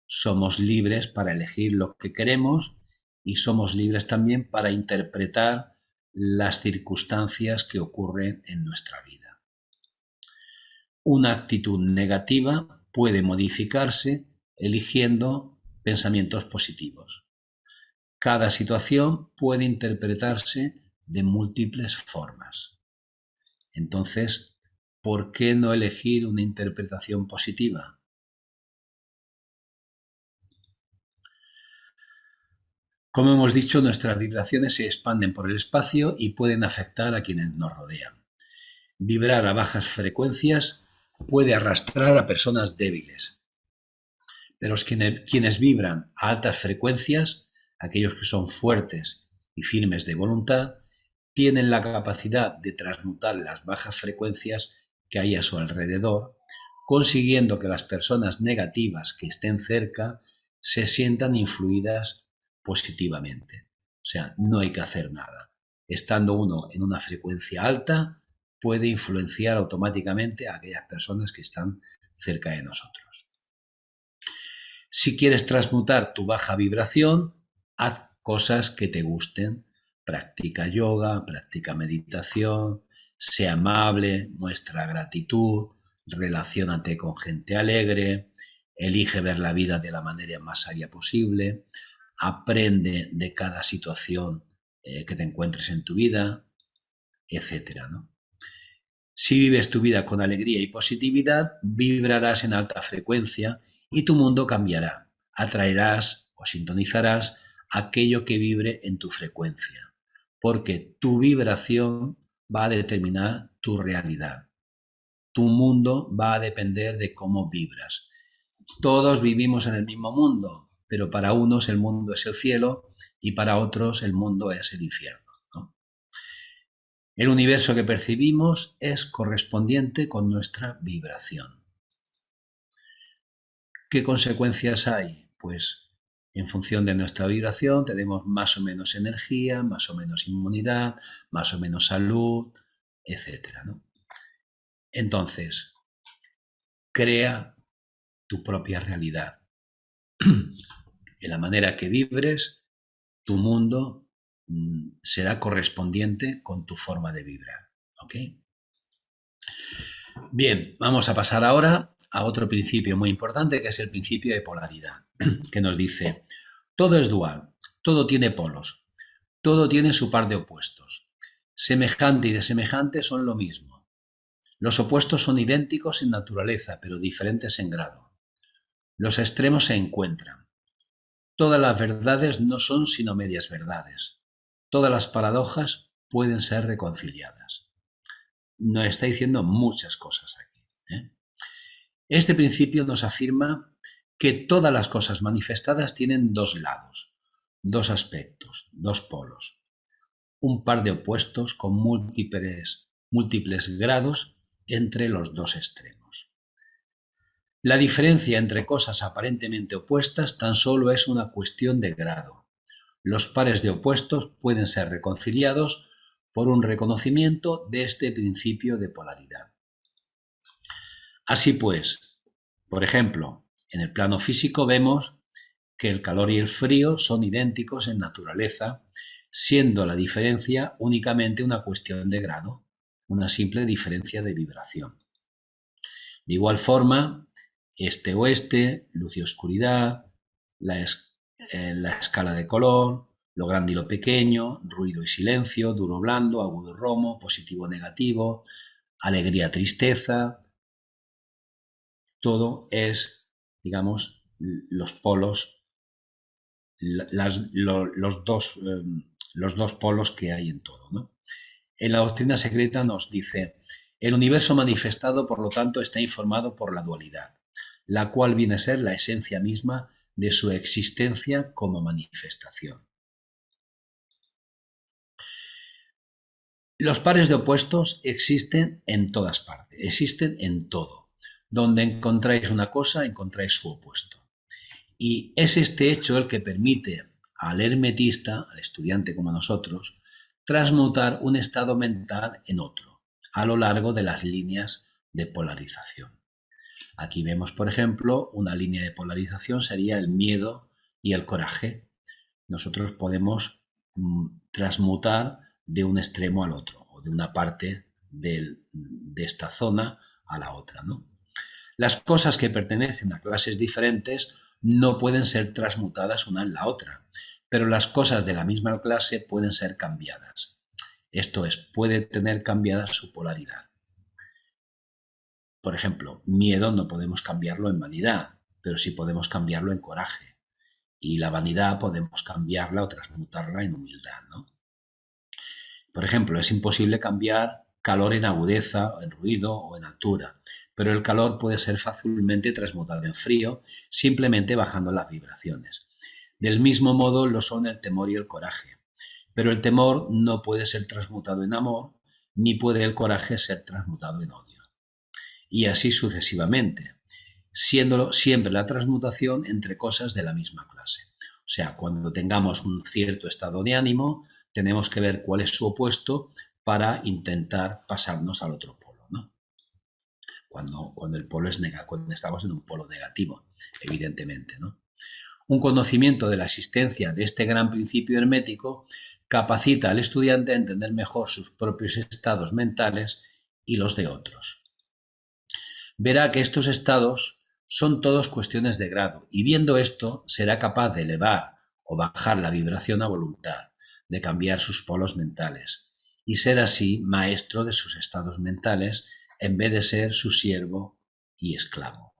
Somos libres para elegir lo que queremos y somos libres también para interpretar las circunstancias que ocurren en nuestra vida. Una actitud negativa puede modificarse eligiendo pensamientos positivos. Cada situación puede interpretarse de múltiples formas. Entonces, ¿por qué no elegir una interpretación positiva? Como hemos dicho, nuestras vibraciones se expanden por el espacio y pueden afectar a quienes nos rodean. Vibrar a bajas frecuencias puede arrastrar a personas débiles, pero quienes vibran a altas frecuencias, aquellos que son fuertes y firmes de voluntad, tienen la capacidad de transmutar las bajas frecuencias que hay a su alrededor, consiguiendo que las personas negativas que estén cerca se sientan influidas positivamente. O sea, no hay que hacer nada. Estando uno en una frecuencia alta, puede influenciar automáticamente a aquellas personas que están cerca de nosotros. Si quieres transmutar tu baja vibración, haz cosas que te gusten. Practica yoga, practica meditación, sé amable, muestra gratitud, relaciónate con gente alegre, elige ver la vida de la manera más sabia posible, aprende de cada situación que te encuentres en tu vida, etcétera, ¿no? Si vives tu vida con alegría y positividad, vibrarás en alta frecuencia y tu mundo cambiará. Atraerás o sintonizarás aquello que vibre en tu frecuencia, porque tu vibración va a determinar tu realidad. Tu mundo va a depender de cómo vibras. Todos vivimos en el mismo mundo, pero para unos el mundo es el cielo y para otros el mundo es el infierno, ¿no? El universo que percibimos es correspondiente con nuestra vibración. ¿Qué consecuencias hay? Pues en función de nuestra vibración tenemos más o menos energía, más o menos inmunidad, más o menos salud, etcétera, ¿no? Entonces, crea tu propia realidad. En la manera que vibres, tu mundo será correspondiente con tu forma de vibrar, ¿ok? Bien, vamos a pasar ahora a otro principio muy importante, que es el principio de polaridad, que nos dice, todo es dual, todo tiene polos, todo tiene su par de opuestos. Semejante y desemejante son lo mismo. Los opuestos son idénticos en naturaleza, pero diferentes en grado. Los extremos se encuentran. Todas las verdades no son sino medias verdades. Todas las paradojas pueden ser reconciliadas. Nos está diciendo muchas cosas aquí, ¿eh? Este principio nos afirma que todas las cosas manifestadas tienen dos lados, dos aspectos, dos polos, un par de opuestos con múltiples grados entre los dos extremos. La diferencia entre cosas aparentemente opuestas tan solo es una cuestión de grado. Los pares de opuestos pueden ser reconciliados por un reconocimiento de este principio de polaridad. Así pues, por ejemplo, en el plano físico vemos que el calor y el frío son idénticos en naturaleza, siendo la diferencia únicamente una cuestión de grado, una simple diferencia de vibración. De igual forma, este-oeste, luz y oscuridad, la escala de color, lo grande y lo pequeño, ruido y silencio, duro blando, agudo romo, positivo negativo, alegría tristeza, todo es, digamos, los polos, los dos polos que hay en todo, ¿no? En la doctrina secreta nos dice, el universo manifestado, por lo tanto, está informado por la dualidad, la cual viene a ser la esencia misma de su existencia como manifestación. Los pares de opuestos existen en todas partes, existen en todo. Donde encontráis una cosa, encontráis su opuesto. Y es este hecho el que permite al hermetista, al estudiante como nosotros, transmutar un estado mental en otro, a lo largo de las líneas de polarización. Aquí vemos, por ejemplo, una línea de polarización sería el miedo y el coraje. Nosotros podemos transmutar de un extremo al otro, o de una parte de esta zona a la otra, ¿no? Las cosas que pertenecen a clases diferentes no pueden ser transmutadas una en la otra, pero las cosas de la misma clase pueden ser cambiadas. Esto es, puede tener cambiada su polaridad. Por ejemplo, miedo no podemos cambiarlo en vanidad, pero sí podemos cambiarlo en coraje. Y la vanidad podemos cambiarla o transmutarla en humildad, ¿no? Por ejemplo, es imposible cambiar calor en agudeza, en ruido o en altura, pero el calor puede ser fácilmente transmutado en frío simplemente bajando las vibraciones. Del mismo modo lo son el temor y el coraje, pero el temor no puede ser transmutado en amor, ni puede el coraje ser transmutado en odio. Y así sucesivamente, siendo siempre la transmutación entre cosas de la misma clase. O sea, cuando tengamos un cierto estado de ánimo, tenemos que ver cuál es su opuesto para intentar pasarnos al otro polo, ¿no? Cuando el polo es negativo, cuando estamos en un polo negativo, evidentemente, ¿no? Un conocimiento de la existencia de este gran principio hermético capacita al estudiante a entender mejor sus propios estados mentales y los de otros. verá que estos estados son todos cuestiones de grado y viendo esto será capaz de elevar o bajar la vibración a voluntad, de cambiar sus polos mentales y ser así maestro de sus estados mentales en vez de ser su siervo y esclavo.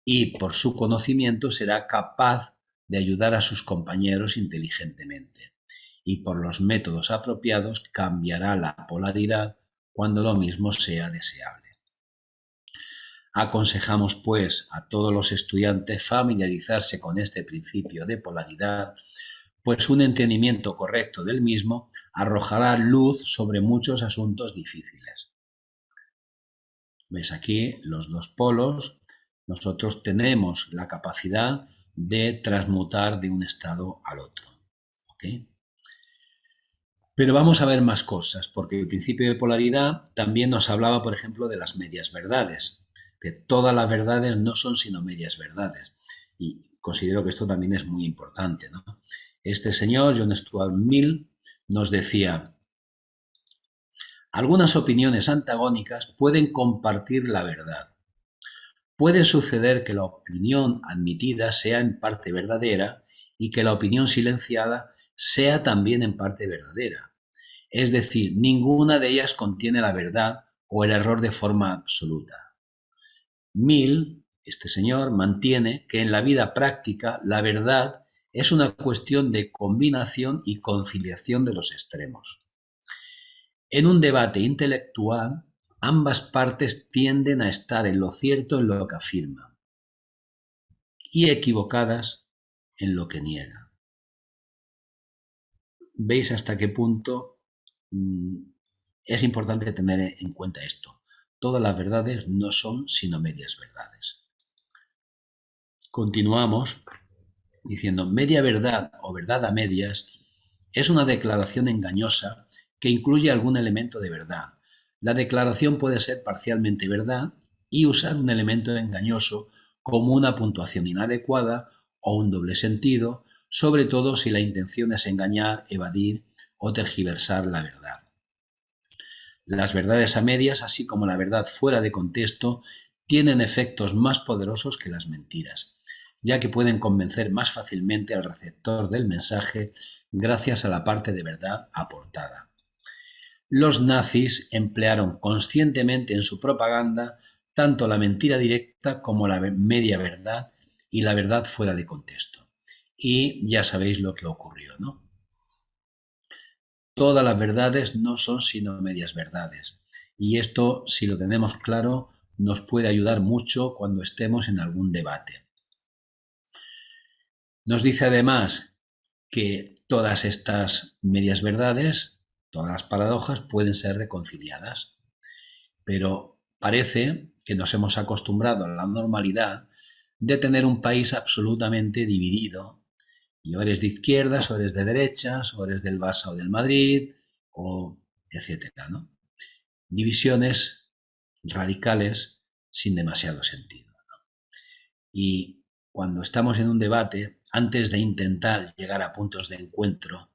Y por su conocimiento será capaz de ayudar a sus compañeros inteligentemente y por los métodos apropiados cambiará la polaridad cuando lo mismo sea deseable. Aconsejamos, pues, a todos los estudiantes familiarizarse con este principio de polaridad, pues un entendimiento correcto del mismo arrojará luz sobre muchos asuntos difíciles. ¿Ves aquí los dos polos? Nosotros tenemos la capacidad de transmutar de un estado al otro. ¿Okay? Pero vamos a ver más cosas, porque el principio de polaridad también nos hablaba, por ejemplo, de las medias verdades, que todas las verdades no son sino medias verdades. Y considero que esto también es muy importante, ¿no? Este señor, John Stuart Mill, nos decía: algunas opiniones antagónicas pueden compartir la verdad. Puede suceder que la opinión admitida sea en parte verdadera y que la opinión silenciada sea también en parte verdadera. Es decir, ninguna de ellas contiene la verdad o el error de forma absoluta. Mill, este señor, mantiene que en la vida práctica la verdad es una cuestión de combinación y conciliación de los extremos. En un debate intelectual, ambas partes tienden a estar en lo cierto en lo que afirman y equivocadas en lo que niegan. ¿Veis hasta qué punto es importante tener en cuenta esto? Todas las verdades no son sino medias verdades. Continuamos diciendo: media verdad o verdad a medias es una declaración engañosa que incluye algún elemento de verdad. La declaración puede ser parcialmente verdad y usar un elemento engañoso como una puntuación inadecuada o un doble sentido, sobre todo si la intención es engañar, evadir o tergiversar la verdad. Las verdades a medias, así como la verdad fuera de contexto, tienen efectos más poderosos que las mentiras, ya que pueden convencer más fácilmente al receptor del mensaje gracias a la parte de verdad aportada. Los nazis emplearon conscientemente en su propaganda tanto la mentira directa como la media verdad y la verdad fuera de contexto. Y ya sabéis lo que ocurrió, ¿no? Todas las verdades no son sino medias verdades. Y esto, si lo tenemos claro, nos puede ayudar mucho cuando estemos en algún debate. Nos dice además que todas estas medias verdades, todas las paradojas, pueden ser reconciliadas. Pero parece que nos hemos acostumbrado a la normalidad de tener un país absolutamente dividido. Y o eres de izquierdas, o eres de derechas, o eres del Barça o del Madrid, o etcétera, ¿no? Divisiones radicales sin demasiado sentido, ¿no? Y cuando estamos en un debate, antes de intentar llegar a puntos de encuentro,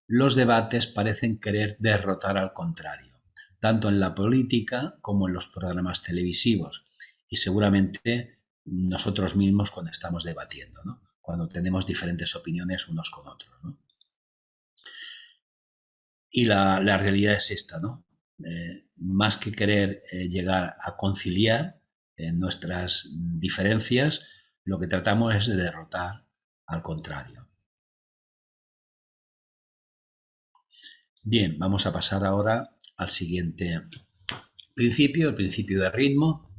los debates parecen querer derrotar al contrario, tanto en la política como en los programas televisivos, y seguramente nosotros mismos cuando estamos debatiendo, ¿no? Cuando tenemos diferentes opiniones unos con otros, ¿no? Y la realidad es esta, ¿no? Más que querer llegar a conciliar nuestras diferencias, lo que tratamos es de derrotar al contrario. Bien, vamos a pasar ahora al siguiente principio, el principio de ritmo.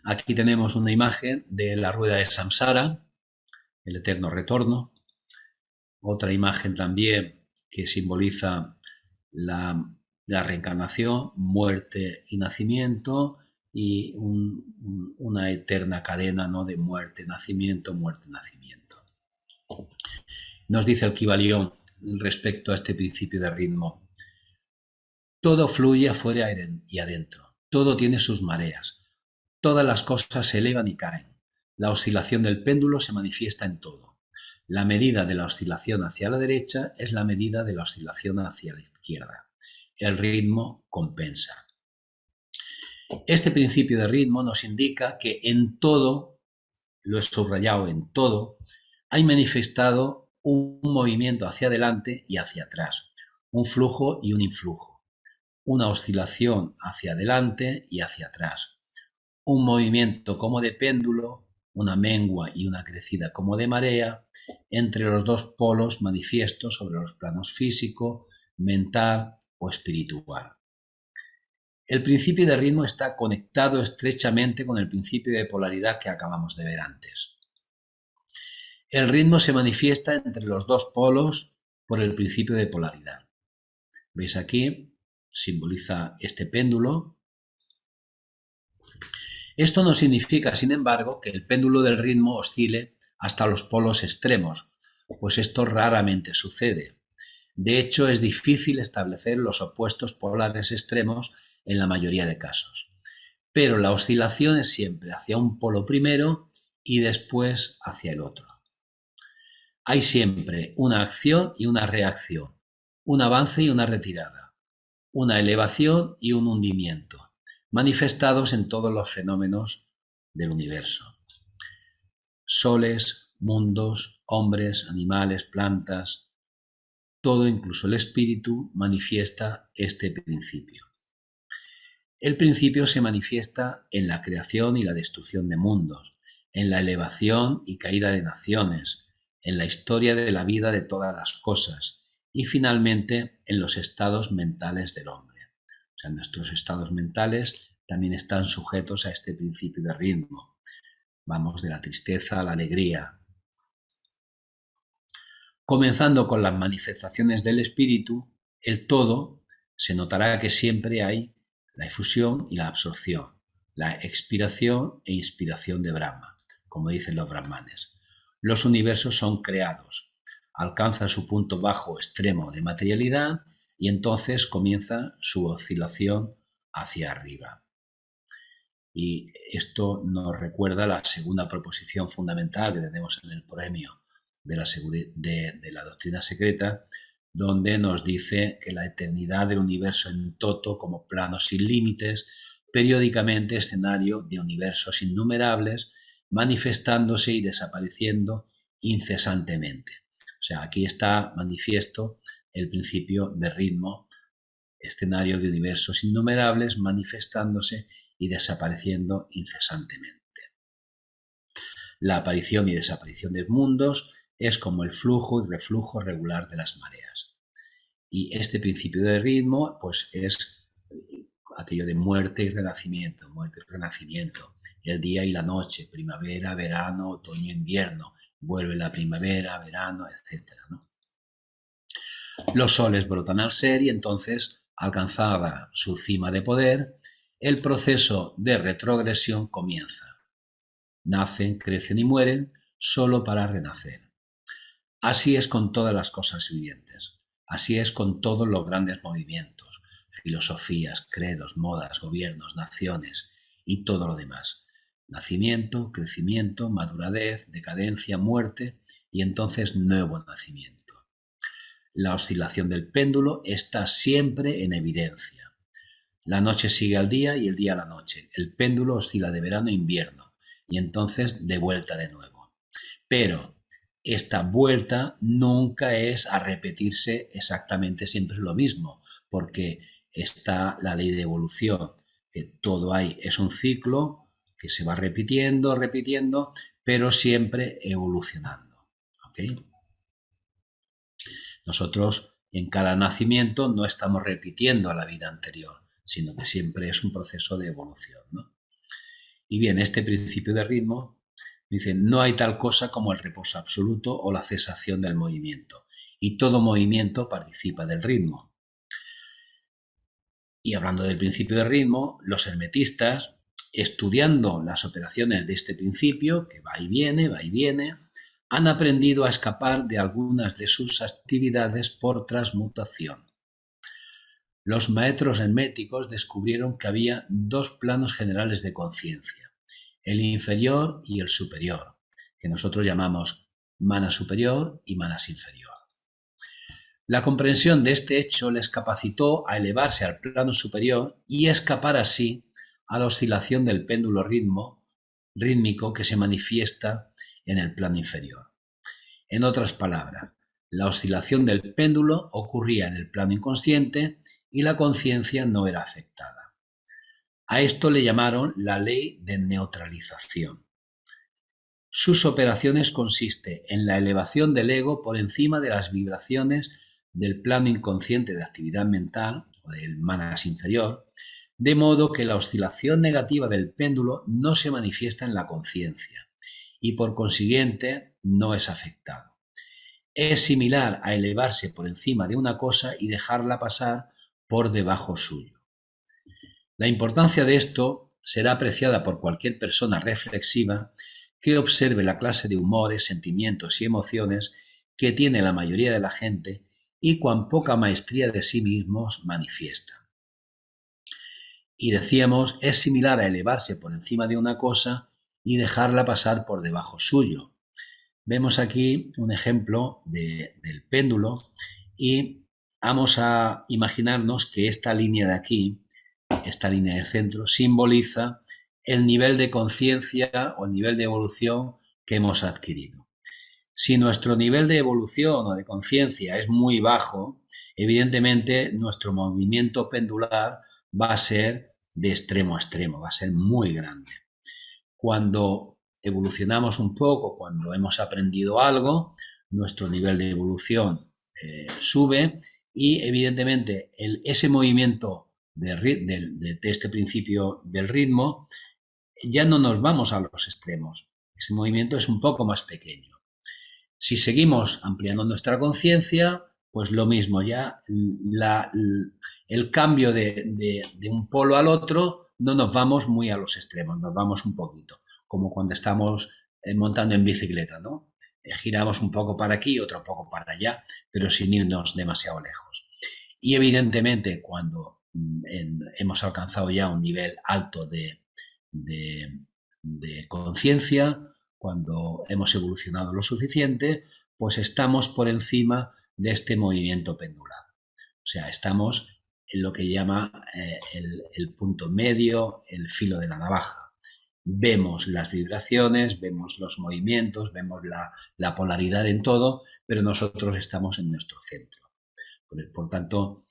Aquí tenemos una imagen de la rueda de Samsara, el eterno retorno. Otra imagen también que simboliza la reencarnación, muerte y nacimiento, y una eterna cadena, ¿no?, de muerte, nacimiento, muerte, nacimiento. Nos dice el Kybalión respecto a este principio de ritmo: todo fluye afuera y adentro, todo tiene sus mareas, todas las cosas se elevan y caen, la oscilación del péndulo se manifiesta en todo. La medida de la oscilación hacia la derecha es la medida de la oscilación hacia la izquierda. El ritmo compensa. Este principio de ritmo nos indica que en todo, lo he subrayado, en todo, hay manifestado un movimiento hacia adelante y hacia atrás, un flujo y un influjo, una oscilación hacia adelante y hacia atrás, un movimiento como de péndulo, una mengua y una crecida como de marea, entre los dos polos manifiestos sobre los planos físico, mental o espiritual. El principio de ritmo está conectado estrechamente con el principio de polaridad que acabamos de ver antes. El ritmo se manifiesta entre los dos polos por el principio de polaridad. ¿Veis aquí? Simboliza este péndulo. Esto no significa, sin embargo, que el péndulo del ritmo oscile hasta los polos extremos, pues esto raramente sucede. De hecho, es difícil establecer los opuestos polares extremos en la mayoría de casos. Pero la oscilación es siempre hacia un polo primero y después hacia el otro. Hay siempre una acción y una reacción, un avance y una retirada, una elevación y un hundimiento, manifestados en todos los fenómenos del universo. Soles, mundos, hombres, animales, plantas, todo, incluso el espíritu, manifiesta este principio. El principio se manifiesta en la creación y la destrucción de mundos, en la elevación y caída de naciones, en la historia de la vida de todas las cosas y finalmente en los estados mentales del hombre. O sea, nuestros estados mentales también están sujetos a este principio de ritmo. Vamos de la tristeza a la alegría. Comenzando con las manifestaciones del espíritu, el todo, se notará que siempre hay la efusión y la absorción, la expiración e inspiración de Brahma, como dicen los brahmanes. Los universos son creados, alcanzan su punto bajo extremo de materialidad y entonces comienza su oscilación hacia arriba. Y esto nos recuerda la segunda proposición fundamental que tenemos en el proemio de la doctrina secreta, donde nos dice que la eternidad del universo en toto como plano sin límites, periódicamente escenario de universos innumerables, manifestándose y desapareciendo incesantemente. O sea, aquí está manifiesto el principio de ritmo, escenario de universos innumerables, manifestándose y desapareciendo incesantemente. La aparición y desaparición de mundos es como el flujo y reflujo regular de las mareas. Y este principio de ritmo, pues es aquello de muerte y renacimiento, el día y la noche, primavera, verano, otoño, invierno, vuelve la primavera, verano, etc., ¿no? Los soles brotan al ser y entonces, alcanzada su cima de poder, el proceso de retrogresión comienza. Nacen, crecen y mueren solo para renacer. Así es con todas las cosas vivientes. Así es con todos los grandes movimientos, filosofías, credos, modas, gobiernos, naciones y todo lo demás. Nacimiento, crecimiento, madurez, decadencia, muerte y entonces nuevo nacimiento. La oscilación del péndulo está siempre en evidencia. La noche sigue al día y el día a la noche. El péndulo oscila de verano a invierno y entonces de vuelta de nuevo. Pero esta vuelta nunca es a repetirse exactamente siempre lo mismo, porque está la ley de evolución, que todo es un ciclo que se va repitiendo, pero siempre evolucionando. ¿Okay? Nosotros en cada nacimiento no estamos repitiendo a la vida anterior, sino que siempre es un proceso de evolución, ¿no? Y bien, este principio de ritmo dice, no hay tal cosa como el reposo absoluto o la cesación del movimiento, y todo movimiento participa del ritmo. Y hablando del principio de ritmo, los hermetistas, estudiando las operaciones de este principio, que va y viene, han aprendido a escapar de algunas de sus actividades por transmutación. Los maestros herméticos descubrieron que había dos planos generales de conciencia, el inferior y el superior, que nosotros llamamos manas superior y manas inferior. La comprensión de este hecho les capacitó a elevarse al plano superior y escapar así a la oscilación del péndulo rítmico que se manifiesta en el plano inferior. En otras palabras, la oscilación del péndulo ocurría en el plano inconsciente y la conciencia no era afectada. A esto le llamaron la ley de neutralización. Sus operaciones consisten en la elevación del ego por encima de las vibraciones del plano inconsciente de actividad mental o del manas inferior, de modo que la oscilación negativa del péndulo no se manifiesta en la conciencia y por consiguiente no es afectado. Es similar a elevarse por encima de una cosa y dejarla pasar por debajo suyo. La importancia de esto será apreciada por cualquier persona reflexiva que observe la clase de humores, sentimientos y emociones que tiene la mayoría de la gente y cuán poca maestría de sí mismos manifiestan. Y decíamos, es similar a elevarse por encima de una cosa y dejarla pasar por debajo suyo. Vemos aquí un ejemplo del péndulo y vamos a imaginarnos que esta línea de aquí, esta línea del centro, simboliza el nivel de conciencia o el nivel de evolución que hemos adquirido. Si nuestro nivel de evolución o de conciencia es muy bajo, evidentemente nuestro movimiento pendular va a ser de extremo a extremo, va a ser muy grande. Cuando evolucionamos un poco, cuando hemos aprendido algo, nuestro nivel de evolución sube y evidentemente ese movimiento de este principio del ritmo ya no nos vamos a los extremos. Ese movimiento es un poco más pequeño. Si seguimos ampliando nuestra conciencia, pues lo mismo, ya el cambio de un polo al otro no nos vamos muy a los extremos, nos vamos un poquito, como cuando estamos montando en bicicleta, ¿no? Giramos un poco para aquí, otro poco para allá, pero sin irnos demasiado lejos. Y evidentemente cuando hemos alcanzado ya un nivel alto de conciencia, cuando hemos evolucionado lo suficiente, pues estamos por encima de este movimiento pendular. O sea, estamos en lo que llama el punto medio, el filo de la navaja. Vemos las vibraciones, vemos los movimientos, vemos la polaridad en todo, pero nosotros estamos en nuestro centro. Por tanto,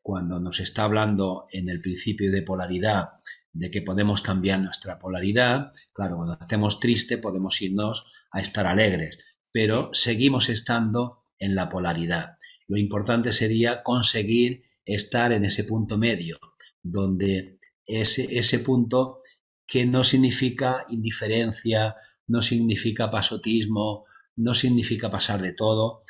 cuando nos está hablando en el principio de polaridad de que podemos cambiar nuestra polaridad, claro, cuando estemos tristes podemos irnos a estar alegres, pero seguimos estando en la polaridad. Lo importante sería conseguir estar en ese punto medio, donde ese punto que no significa indiferencia, no significa pasotismo, no significa pasar de todo,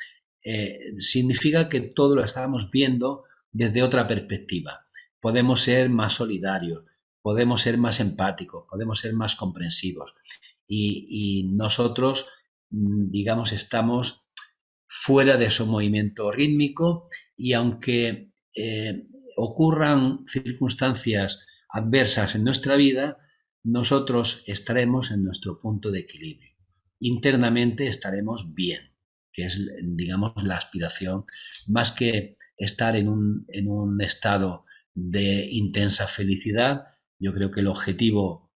significa que todo lo estamos viendo desde otra perspectiva. Podemos ser más solidarios, podemos ser más empáticos, podemos ser más comprensivos y nosotros, digamos, estamos fuera de ese movimiento rítmico y aunque ocurran circunstancias adversas en nuestra vida, nosotros estaremos en nuestro punto de equilibrio. Internamente estaremos bien, que es, digamos, la aspiración, más que estar en un estado de intensa felicidad. Yo creo que el objetivo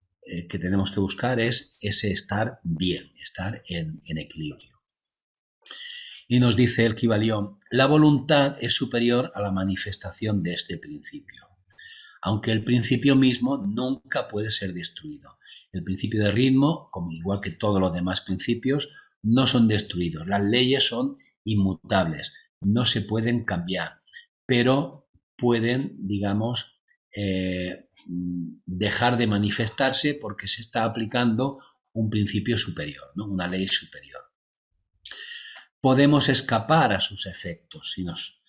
que tenemos que buscar es ese estar bien, estar en equilibrio. Y nos dice el Kybalión, la voluntad es superior a la manifestación de este principio, aunque el principio mismo nunca puede ser destruido. El principio de ritmo, como igual que todos los demás principios, no son destruidos. Las leyes son inmutables, no se pueden cambiar, pero pueden, digamos, dejar de manifestarse porque se está aplicando un principio superior, ¿no? Una ley superior. Podemos escapar a sus efectos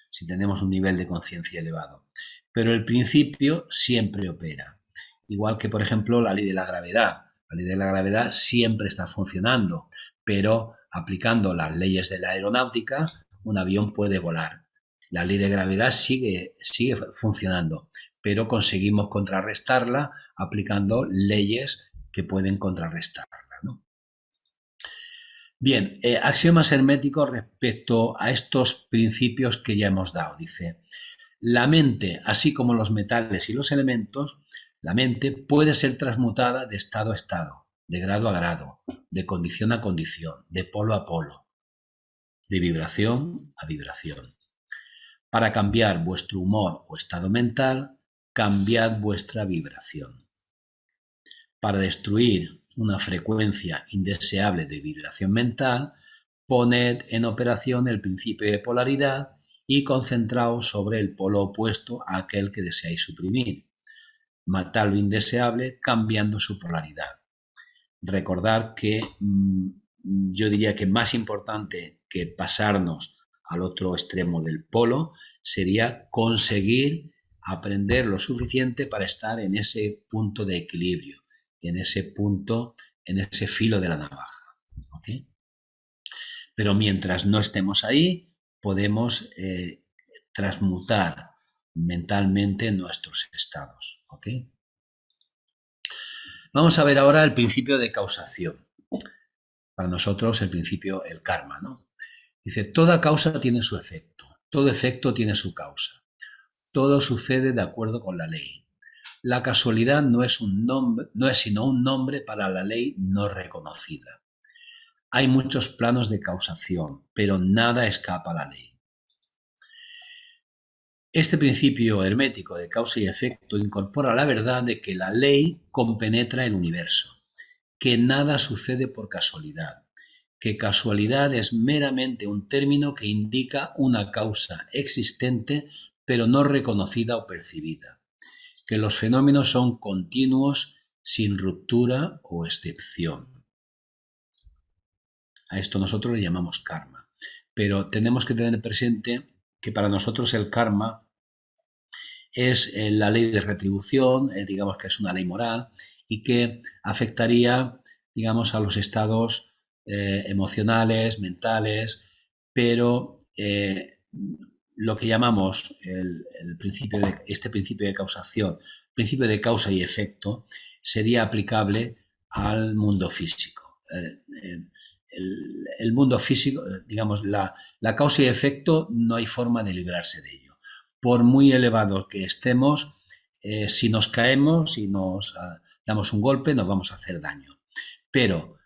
si tenemos un nivel de conciencia elevado, pero el principio siempre opera. Igual que, por ejemplo, la ley de la gravedad. La ley de la gravedad siempre está funcionando, pero aplicando las leyes de la aeronáutica, un avión puede volar. La ley de gravedad sigue funcionando, pero conseguimos contrarrestarla aplicando leyes que pueden contrarrestarla, ¿no? Bien, axiomas herméticos respecto a estos principios que ya hemos dado. Dice, la mente, así como los metales y los elementos, la mente, puede ser transmutada de estado a estado, de grado a grado, de condición a condición, de polo a polo, de vibración a vibración. Para cambiar vuestro humor o estado mental, cambiad vuestra vibración. Para destruir una frecuencia indeseable de vibración mental, poned en operación el principio de polaridad y concentraos sobre el polo opuesto a aquel que deseáis suprimir. Matad lo indeseable cambiando su polaridad. Recordar que yo diría que más importante que pasarnos al otro extremo del polo sería conseguir aprender lo suficiente para estar en ese punto de equilibrio, en ese punto, en ese filo de la navaja. ¿Okay? Pero mientras no estemos ahí, podemos transmutar mentalmente nuestros estados. ¿Okay? Vamos a ver ahora el principio de causación. Para nosotros el principio, el karma, ¿no? Dice, toda causa tiene su efecto, todo efecto tiene su causa. Todo sucede de acuerdo con la ley. La casualidad no es sino un nombre para la ley no reconocida. Hay muchos planos de causación, pero nada escapa a la ley. Este principio hermético de causa y efecto incorpora la verdad de que la ley compenetra el universo, que nada sucede por casualidad, que casualidad es meramente un término que indica una causa existente pero no reconocida o percibida, que los fenómenos son continuos sin ruptura o excepción. A esto nosotros le llamamos karma, pero tenemos que tener presente que para nosotros el karma es la ley de retribución, digamos que es una ley moral y que afectaría, digamos, a los estados emocionales, mentales, pero lo que llamamos este principio de causación, principio de causa y efecto, sería aplicable al mundo físico. El mundo físico, digamos, la causa y efecto no hay forma de librarse de ello. Por muy elevado que estemos, si nos caemos, si nos damos un golpe, nos vamos a hacer daño. Pero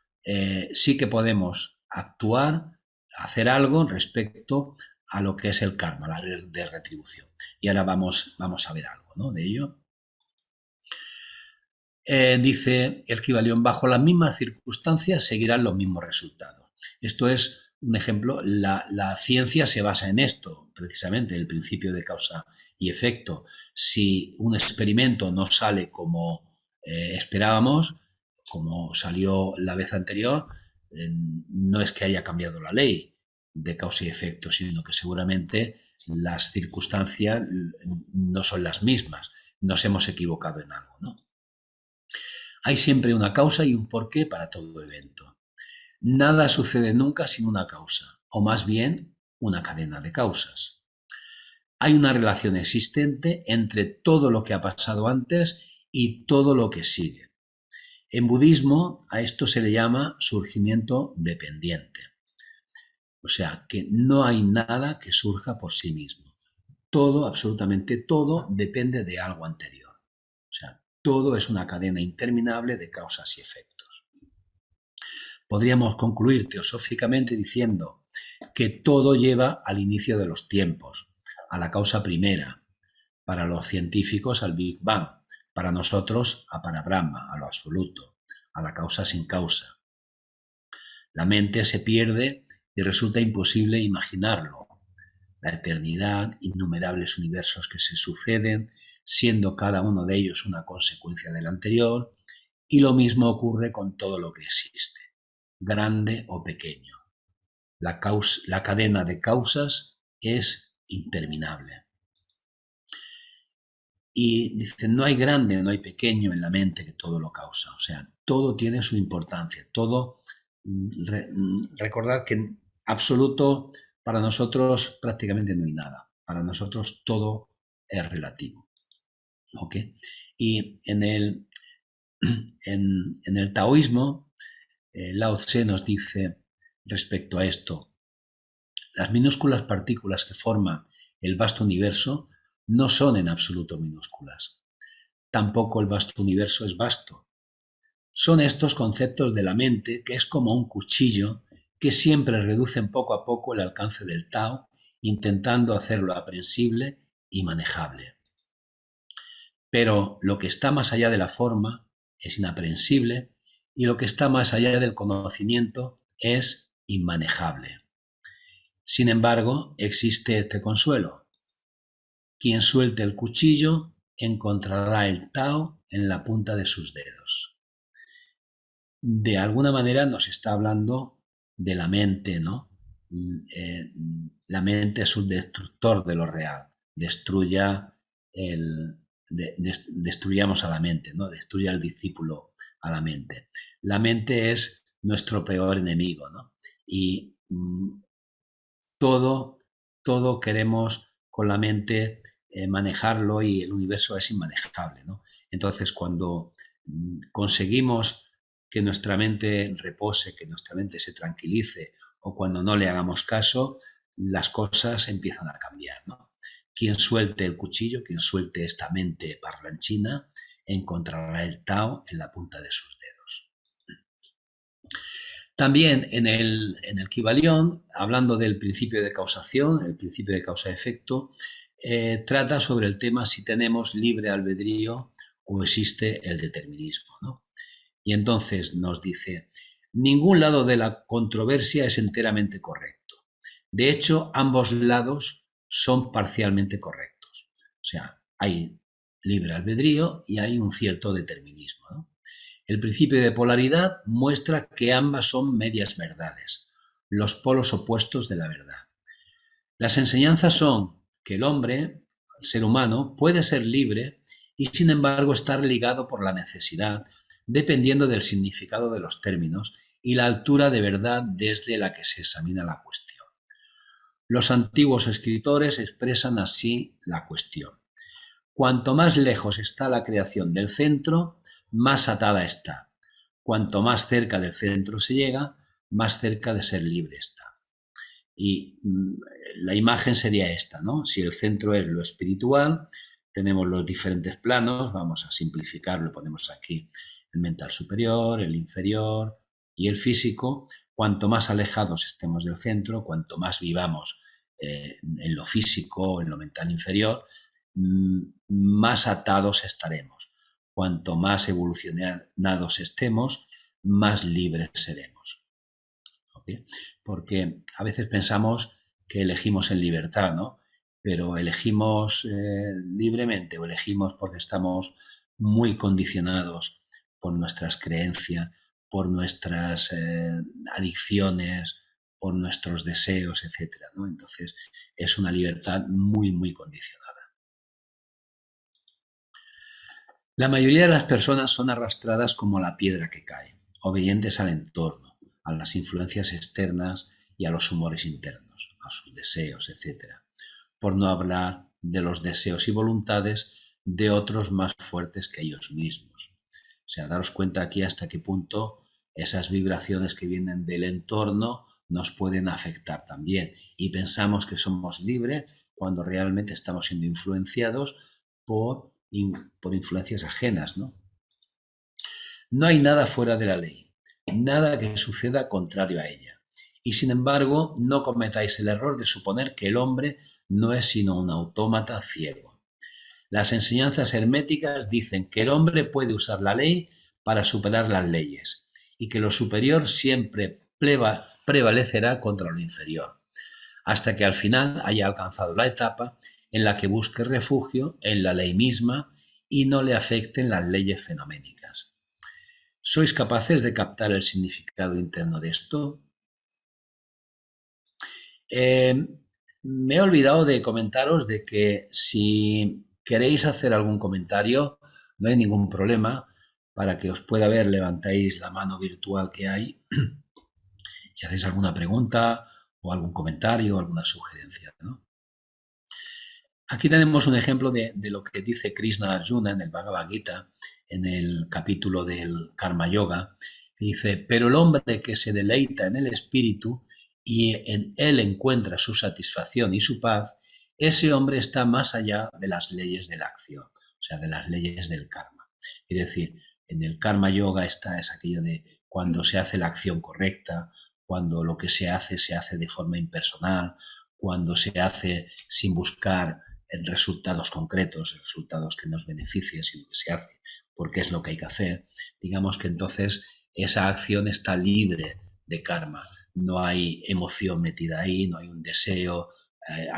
sí que podemos actuar, hacer algo respecto a lo que es el karma, la ley de retribución. Y ahora vamos a ver algo, ¿no?, de ello. Dice el Kybalión, bajo las mismas circunstancias seguirán los mismos resultados. Esto es un ejemplo, la ciencia se basa en esto, precisamente, el principio de causa y efecto. Si un experimento no sale como esperábamos, como salió la vez anterior, no es que haya cambiado la ley de causa y efecto, sino que seguramente las circunstancias no son las mismas. Nos hemos equivocado en algo, ¿no? Hay siempre una causa y un porqué para todo evento. Nada sucede nunca sin una causa, o más bien una cadena de causas. Hay una relación existente entre todo lo que ha pasado antes y todo lo que sigue. En budismo a esto se le llama surgimiento dependiente. O sea, que no hay nada que surja por sí mismo. Todo, absolutamente todo, depende de algo anterior. O sea, todo es una cadena interminable de causas y efectos. Podríamos concluir teosóficamente diciendo que todo lleva al inicio de los tiempos, a la causa primera, para los científicos al Big Bang, para nosotros a Parabrahma, a lo absoluto, a la causa sin causa. La mente se pierde y resulta imposible imaginarlo. La eternidad, innumerables universos que se suceden, siendo cada uno de ellos una consecuencia del anterior, y lo mismo ocurre con todo lo que existe, grande o pequeño. La cadena de causas es interminable. Y dice, no hay grande, no hay pequeño en la mente que todo lo causa. O sea, todo tiene su importancia. Todo, recordad que en absoluto para nosotros prácticamente no hay nada. Para nosotros todo es relativo. ¿Ok? Y en el taoísmo, Lao Tse nos dice respecto a esto, las minúsculas partículas que forman el vasto universo no son en absoluto minúsculas. tampoco el vasto universo es vasto. Son estos conceptos de la mente que es como un cuchillo que siempre reducen poco a poco el alcance del Tao, intentando hacerlo aprehensible y manejable. Pero lo que está más allá de la forma es inaprehensible y lo que está más allá del conocimiento es inmanejable. Sin embargo, existe este consuelo. Quien suelte el cuchillo encontrará el Tao en la punta de sus dedos. De alguna manera nos está hablando de la mente, ¿no? La mente es un destructor de lo real. Destruyamos a la mente, ¿no? Destruye al discípulo a la mente. La mente es nuestro peor enemigo, ¿no? Y todo queremos con la mente manejarlo y el universo es inmanejable, ¿no? Entonces, cuando conseguimos que nuestra mente repose, que nuestra mente se tranquilice, o cuando no le hagamos caso, las cosas empiezan a cambiar, ¿no? Quien suelte el cuchillo, quien suelte esta mente parlanchina, encontrará el Tao en la punta de sus dedos. También en el Kybalión, hablando del principio de causación, el principio de causa-efecto, trata sobre el tema si tenemos libre albedrío o existe el determinismo, ¿no? Y entonces nos dice, ningún lado de la controversia es enteramente correcto. De hecho, ambos lados son parcialmente correctos. O sea, hay libre albedrío y hay un cierto determinismo, ¿no? El principio de polaridad muestra que ambas son medias verdades, los polos opuestos de la verdad. Las enseñanzas son que el hombre, el ser humano, puede ser libre y sin embargo estar ligado por la necesidad, dependiendo del significado de los términos y la altura de verdad desde la que se examina la cuestión. Los antiguos escritores expresan así la cuestión. Cuanto más lejos está la creación del centro, más atada está. Cuanto más cerca del centro se llega, más cerca de ser libre está. Y la imagen sería esta, ¿no? Si el centro es lo espiritual, tenemos los diferentes planos, vamos a simplificarlo, ponemos aquí el mental superior, el inferior y el físico. Cuanto más alejados estemos del centro, cuanto más vivamos en lo físico, en lo mental inferior, más atados estaremos. Cuanto más evolucionados estemos, más libres seremos. ¿Okay? Porque a veces pensamos que elegimos en libertad, ¿no? Pero elegimos libremente o elegimos porque estamos muy condicionados por nuestras creencias, por nuestras adicciones, por nuestros deseos, etcétera, ¿no? Entonces es una libertad muy, muy condicionada. La mayoría de las personas son arrastradas como la piedra que cae, obedientes al entorno, a las influencias externas y a los humores internos, a sus deseos, etc. Por no hablar de los deseos y voluntades de otros más fuertes que ellos mismos. O sea, daros cuenta aquí hasta qué punto esas vibraciones que vienen del entorno nos pueden afectar también. Y pensamos que somos libres cuando realmente estamos siendo influenciados por influencias ajenas, ¿no? No hay nada fuera de la ley, nada que suceda contrario a ella. Y sin embargo, no cometáis el error de suponer que el hombre no es sino un autómata ciego. Las enseñanzas herméticas dicen que el hombre puede usar la ley para superar las leyes y que lo superior siempre prevalecerá contra lo inferior, hasta que al final haya alcanzado la etapa en la que busque refugio en la ley misma y no le afecten las leyes fenoménicas. ¿Sois capaces de captar el significado interno de esto? Me he olvidado de comentaros de que si queréis hacer algún comentario, no hay ningún problema. Para que os pueda ver, levantáis la mano virtual que hay y hacéis alguna pregunta o algún comentario o alguna sugerencia, ¿no? Aquí tenemos un ejemplo de lo que dice Krishna Arjuna en el Bhagavad Gita, en el capítulo del Karma Yoga. Dice, pero el hombre que se deleita en el espíritu y en él encuentra su satisfacción y su paz, ese hombre está más allá de las leyes de la acción. O sea, de las leyes del karma. Es decir, en el karma yoga es aquello de cuando se hace la acción correcta, cuando lo que se hace de forma impersonal, cuando se hace sin buscar resultados concretos, resultados que nos beneficien, sino que se hace porque es lo que hay que hacer. Digamos que entonces esa acción está libre de karma. No hay emoción metida ahí, no hay un deseo,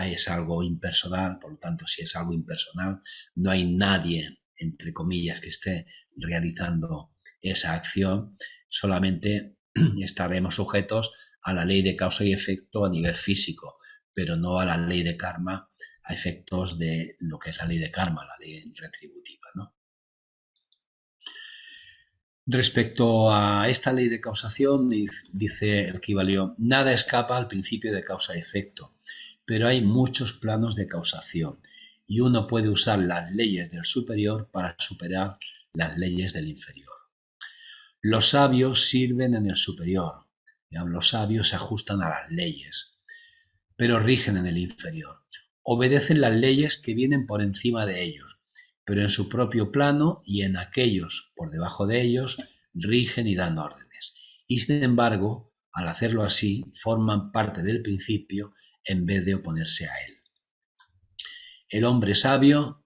es algo impersonal. Por lo tanto, si es algo impersonal, no hay nadie, entre comillas, que esté realizando esa acción. Solamente estaremos sujetos a la ley de causa y efecto a nivel físico, pero no a la ley de karma a efectos de lo que es la ley de karma, la ley retributiva, ¿no? Respecto a esta ley de causación, dice el Kybalión, nada escapa al principio de causa y efecto, pero hay muchos planos de causación y uno puede usar las leyes del superior para superar las leyes del inferior. Los sabios sirven en el superior, los sabios se ajustan a las leyes, pero rigen en el inferior. Obedecen las leyes que vienen por encima de ellos, pero en su propio plano y en aquellos por debajo de ellos rigen y dan órdenes. Y sin embargo, al hacerlo así, forman parte del principio en vez de oponerse a él. El hombre sabio,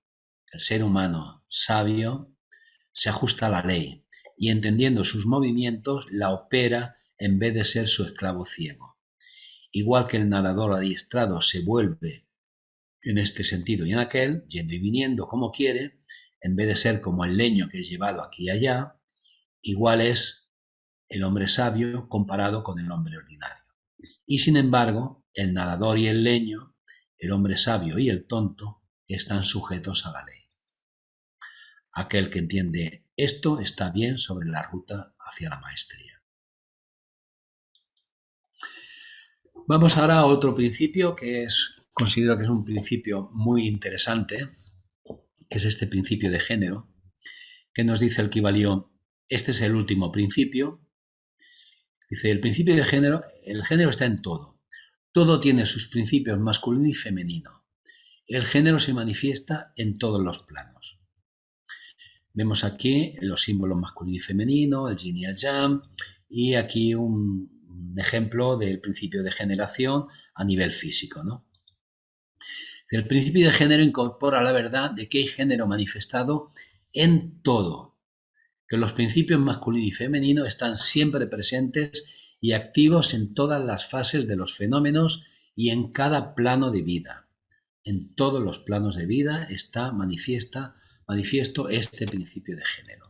el ser humano sabio, se ajusta a la ley y entendiendo sus movimientos la opera en vez de ser su esclavo ciego. Igual que el nadador adiestrado se vuelve en este sentido y en aquel, yendo y viniendo como quiere, en vez de ser como el leño que es llevado aquí y allá, igual es el hombre sabio comparado con el hombre ordinario. Y sin embargo, el nadador y el leño, el hombre sabio y el tonto, están sujetos a la ley. Aquel que entiende esto está bien sobre la ruta hacia la maestría. Vamos ahora a otro principio que considero que es un principio muy interesante, que es este principio de género, que nos dice el Kybalión, este es el último principio. Dice, el principio de género, el género está en todo. Todo tiene sus principios masculino y femenino. El género se manifiesta en todos los planos. Vemos aquí los símbolos masculino y femenino, el yin y el yang, y aquí un ejemplo del principio de generación a nivel físico, ¿no? El principio de género incorpora la verdad de que hay género manifestado en todo, que los principios masculino y femenino están siempre presentes y activos en todas las fases de los fenómenos y en cada plano de vida. En todos los planos de vida está manifiesto este principio de género.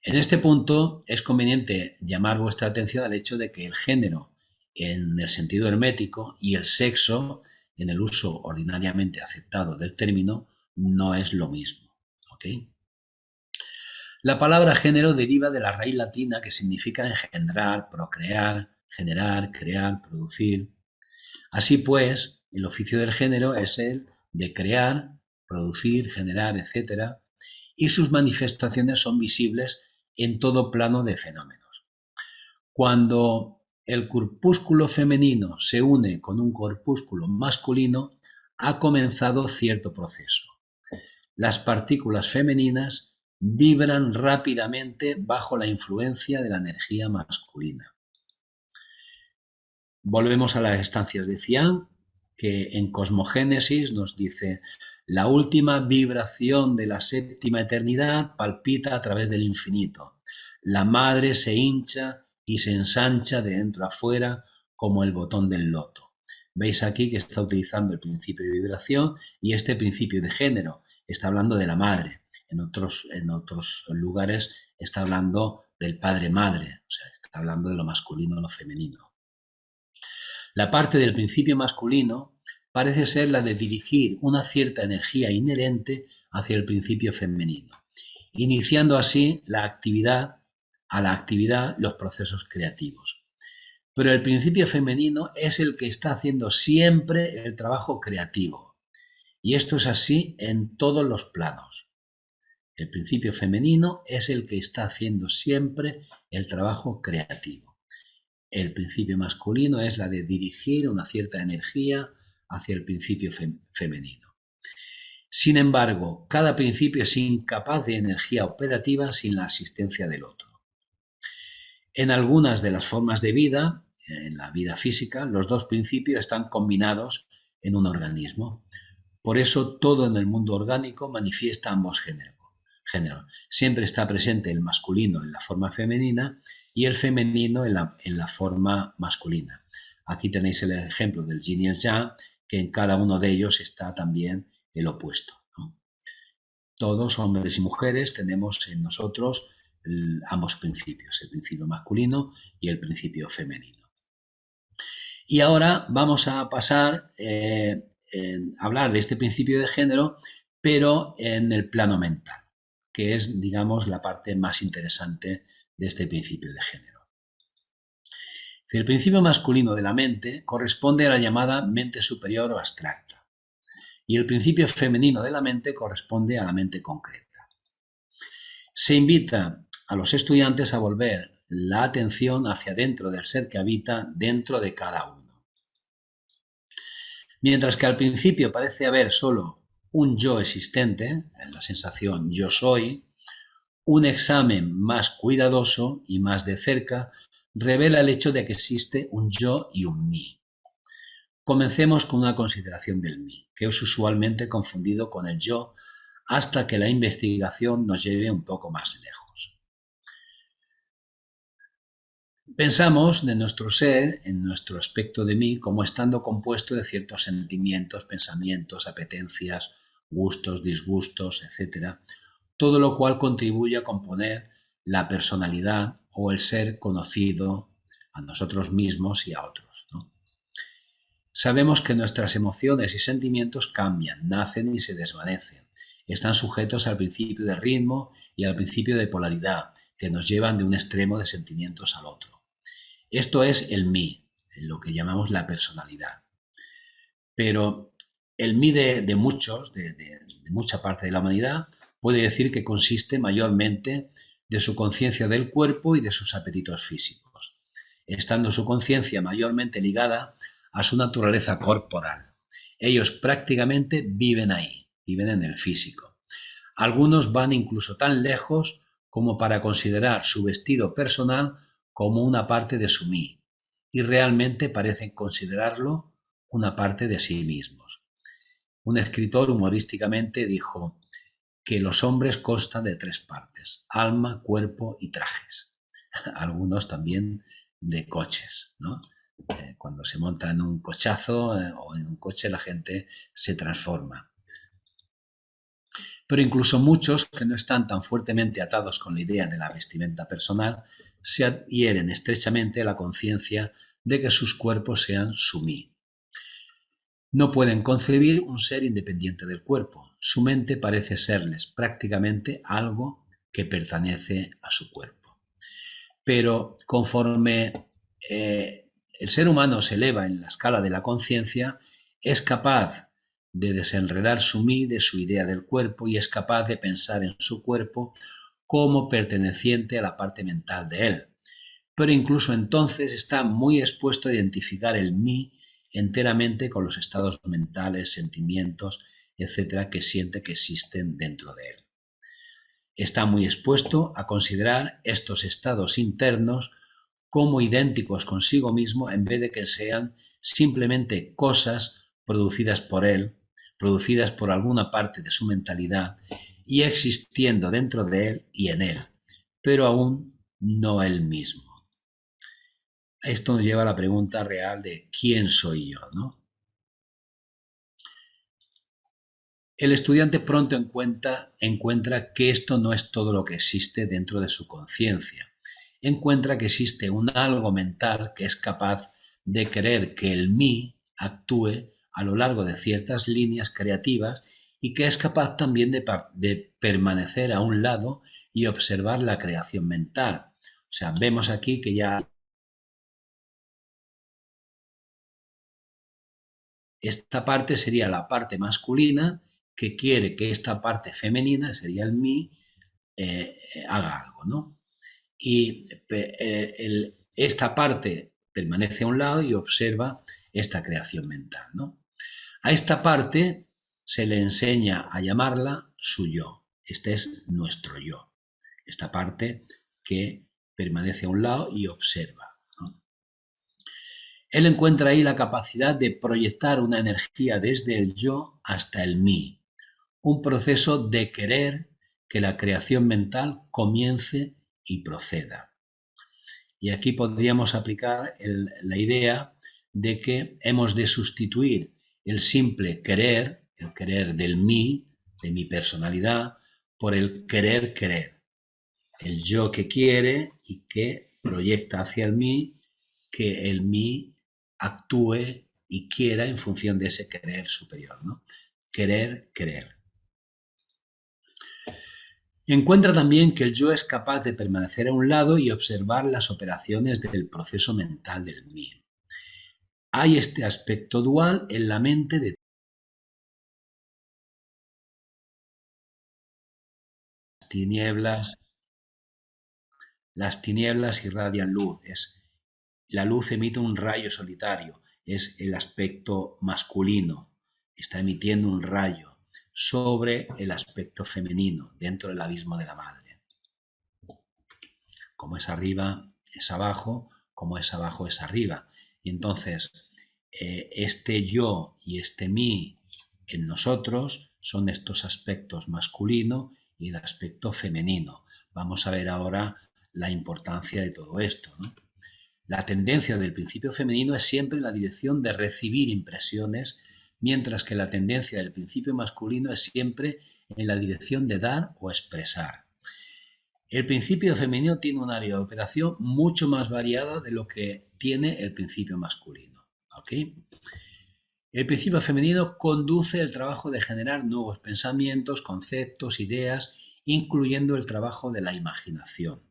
En este punto es conveniente llamar vuestra atención al hecho de que el género, en el sentido hermético, y el sexo, en el uso ordinariamente aceptado del término, no es lo mismo. ¿Okay? La palabra género deriva de la raíz latina que significa engendrar, procrear, generar, crear, producir. Así pues, el oficio del género es el de crear, producir, generar, etc. Y sus manifestaciones son visibles en todo plano de fenómenos. Cuando el corpúsculo femenino se une con un corpúsculo masculino, ha comenzado cierto proceso. Las partículas femeninas vibran rápidamente bajo la influencia de la energía masculina. Volvemos a las estancias de Cian, que en Cosmogénesis nos dice: la última vibración de la séptima eternidad palpita a través del infinito. La madre se hincha y se ensancha de dentro a fuera como el botón del loto. Veis aquí que está utilizando el principio de vibración y este principio de género. Está hablando de la madre. En otros lugares está hablando del padre-madre. O sea, está hablando de lo masculino y lo femenino. La parte del principio masculino parece ser la de dirigir una cierta energía inherente hacia el principio femenino, iniciando así a la actividad los procesos creativos. Pero el principio femenino es el que está haciendo siempre el trabajo creativo. Y esto es así en todos los planos. El principio femenino es el que está haciendo siempre el trabajo creativo. El principio masculino es la de dirigir una cierta energía hacia el principio femenino. Sin embargo, cada principio es incapaz de energía operativa sin la asistencia del otro. En algunas de las formas de vida, en la vida física, los dos principios están combinados en un organismo. Por eso todo en el mundo orgánico manifiesta ambos géneros. Siempre está presente el masculino en la forma femenina y el femenino en la forma masculina. Aquí tenéis el ejemplo del yin y el yang, que en cada uno de ellos está también el opuesto, ¿no? Todos, hombres y mujeres, tenemos en nosotros ambos principios, el principio masculino y el principio femenino. Y ahora vamos a pasar a hablar de este principio de género, pero en el plano mental, que es, digamos, la parte más interesante de este principio de género. El principio masculino de la mente corresponde a la llamada mente superior o abstracta, y el principio femenino de la mente corresponde a la mente concreta. Se invita a los estudiantes a volver la atención hacia dentro del ser que habita dentro de cada uno. Mientras que al principio parece haber solo un yo existente, en la sensación yo soy, un examen más cuidadoso y más de cerca revela el hecho de que existe un yo y un mí. Comencemos con una consideración del mí, que es usualmente confundido con el yo hasta que la investigación nos lleve un poco más lejos. Pensamos de nuestro ser, en nuestro aspecto de mí, como estando compuesto de ciertos sentimientos, pensamientos, apetencias, gustos, disgustos, etc., todo lo cual contribuye a componer la personalidad o el ser conocido a nosotros mismos y a otros, ¿no? Sabemos que nuestras emociones y sentimientos cambian, nacen y se desvanecen. Están sujetos al principio de ritmo y al principio de polaridad, que nos llevan de un extremo de sentimientos al otro. Esto es el mí, lo que llamamos la personalidad. Pero el mí de muchos, de mucha parte de la humanidad, puede decir que consiste mayormente de su conciencia del cuerpo y de sus apetitos físicos, estando su conciencia mayormente ligada a su naturaleza corporal. Ellos prácticamente viven ahí, viven en el físico. Algunos van incluso tan lejos como para considerar su vestido personal como una parte de su mí, y realmente parecen considerarlo una parte de sí mismos. Un escritor humorísticamente dijo que los hombres constan de 3 partes: alma, cuerpo y trajes. Algunos también de coches, ¿no? Cuando se monta en un cochazo o en un coche, la gente se transforma. Pero incluso muchos que no están tan fuertemente atados con la idea de la vestimenta personal se adhieren estrechamente a la conciencia de que sus cuerpos sean su mí. No pueden concebir un ser independiente del cuerpo. Su mente parece serles prácticamente algo que pertenece a su cuerpo. Pero conforme el ser humano se eleva en la escala de la conciencia, es capaz de desenredar su mí de su idea del cuerpo y es capaz de pensar en su cuerpo como perteneciente a la parte mental de él. Pero incluso entonces está muy expuesto a identificar el mí enteramente con los estados mentales, sentimientos, etcétera, que siente que existen dentro de él. Está muy expuesto a considerar estos estados internos como idénticos consigo mismo en vez de que sean simplemente cosas producidas por él, producidas por alguna parte de su mentalidad y existiendo dentro de él y en él, pero aún no él mismo. Esto nos lleva a la pregunta real de ¿quién soy yo?, ¿no? El estudiante pronto encuentra que esto no es todo lo que existe dentro de su conciencia. Encuentra que existe un algo mental que es capaz de querer que el mí actúe a lo largo de ciertas líneas creativas y que es capaz también de permanecer a un lado y observar la creación mental. O sea, vemos aquí que ya esta parte sería la parte masculina que quiere que esta parte femenina, sería el mí, haga algo, ¿no? Y esta parte permanece a un lado y observa esta creación mental, ¿no? A esta parte se le enseña a llamarla su yo. Este es nuestro yo, esta parte que permanece a un lado y observa, ¿no? Él encuentra ahí la capacidad de proyectar una energía desde el yo hasta el mí, un proceso de querer que la creación mental comience y proceda. Y aquí podríamos aplicar la idea de que hemos de sustituir el simple querer, el querer del mí, de mi personalidad, por el querer querer. El yo que quiere y que proyecta hacia el mí, que el mí actúe y quiera en función de ese querer superior, ¿no? Querer querer. Encuentra también que el yo es capaz de permanecer a un lado y observar las operaciones del proceso mental del mí. Hay este aspecto dual en la mente de tinieblas. Las tinieblas irradian luz. La luz emite un rayo solitario. Es el aspecto masculino. Está emitiendo un rayo sobre el aspecto femenino dentro del abismo de la madre. Como es arriba, es abajo. Como es abajo, es arriba. Y entonces, este yo y este mí en nosotros son estos aspectos masculino y el aspecto femenino. Vamos a ver ahora la importancia de todo esto, ¿no? La tendencia del principio femenino es siempre en la dirección de recibir impresiones, mientras que la tendencia del principio masculino es siempre en la dirección de dar o expresar. El principio femenino tiene un área de operación mucho más variada de lo que tiene el principio masculino, ¿ok? El principio femenino conduce el trabajo de generar nuevos pensamientos, conceptos, ideas, incluyendo el trabajo de la imaginación.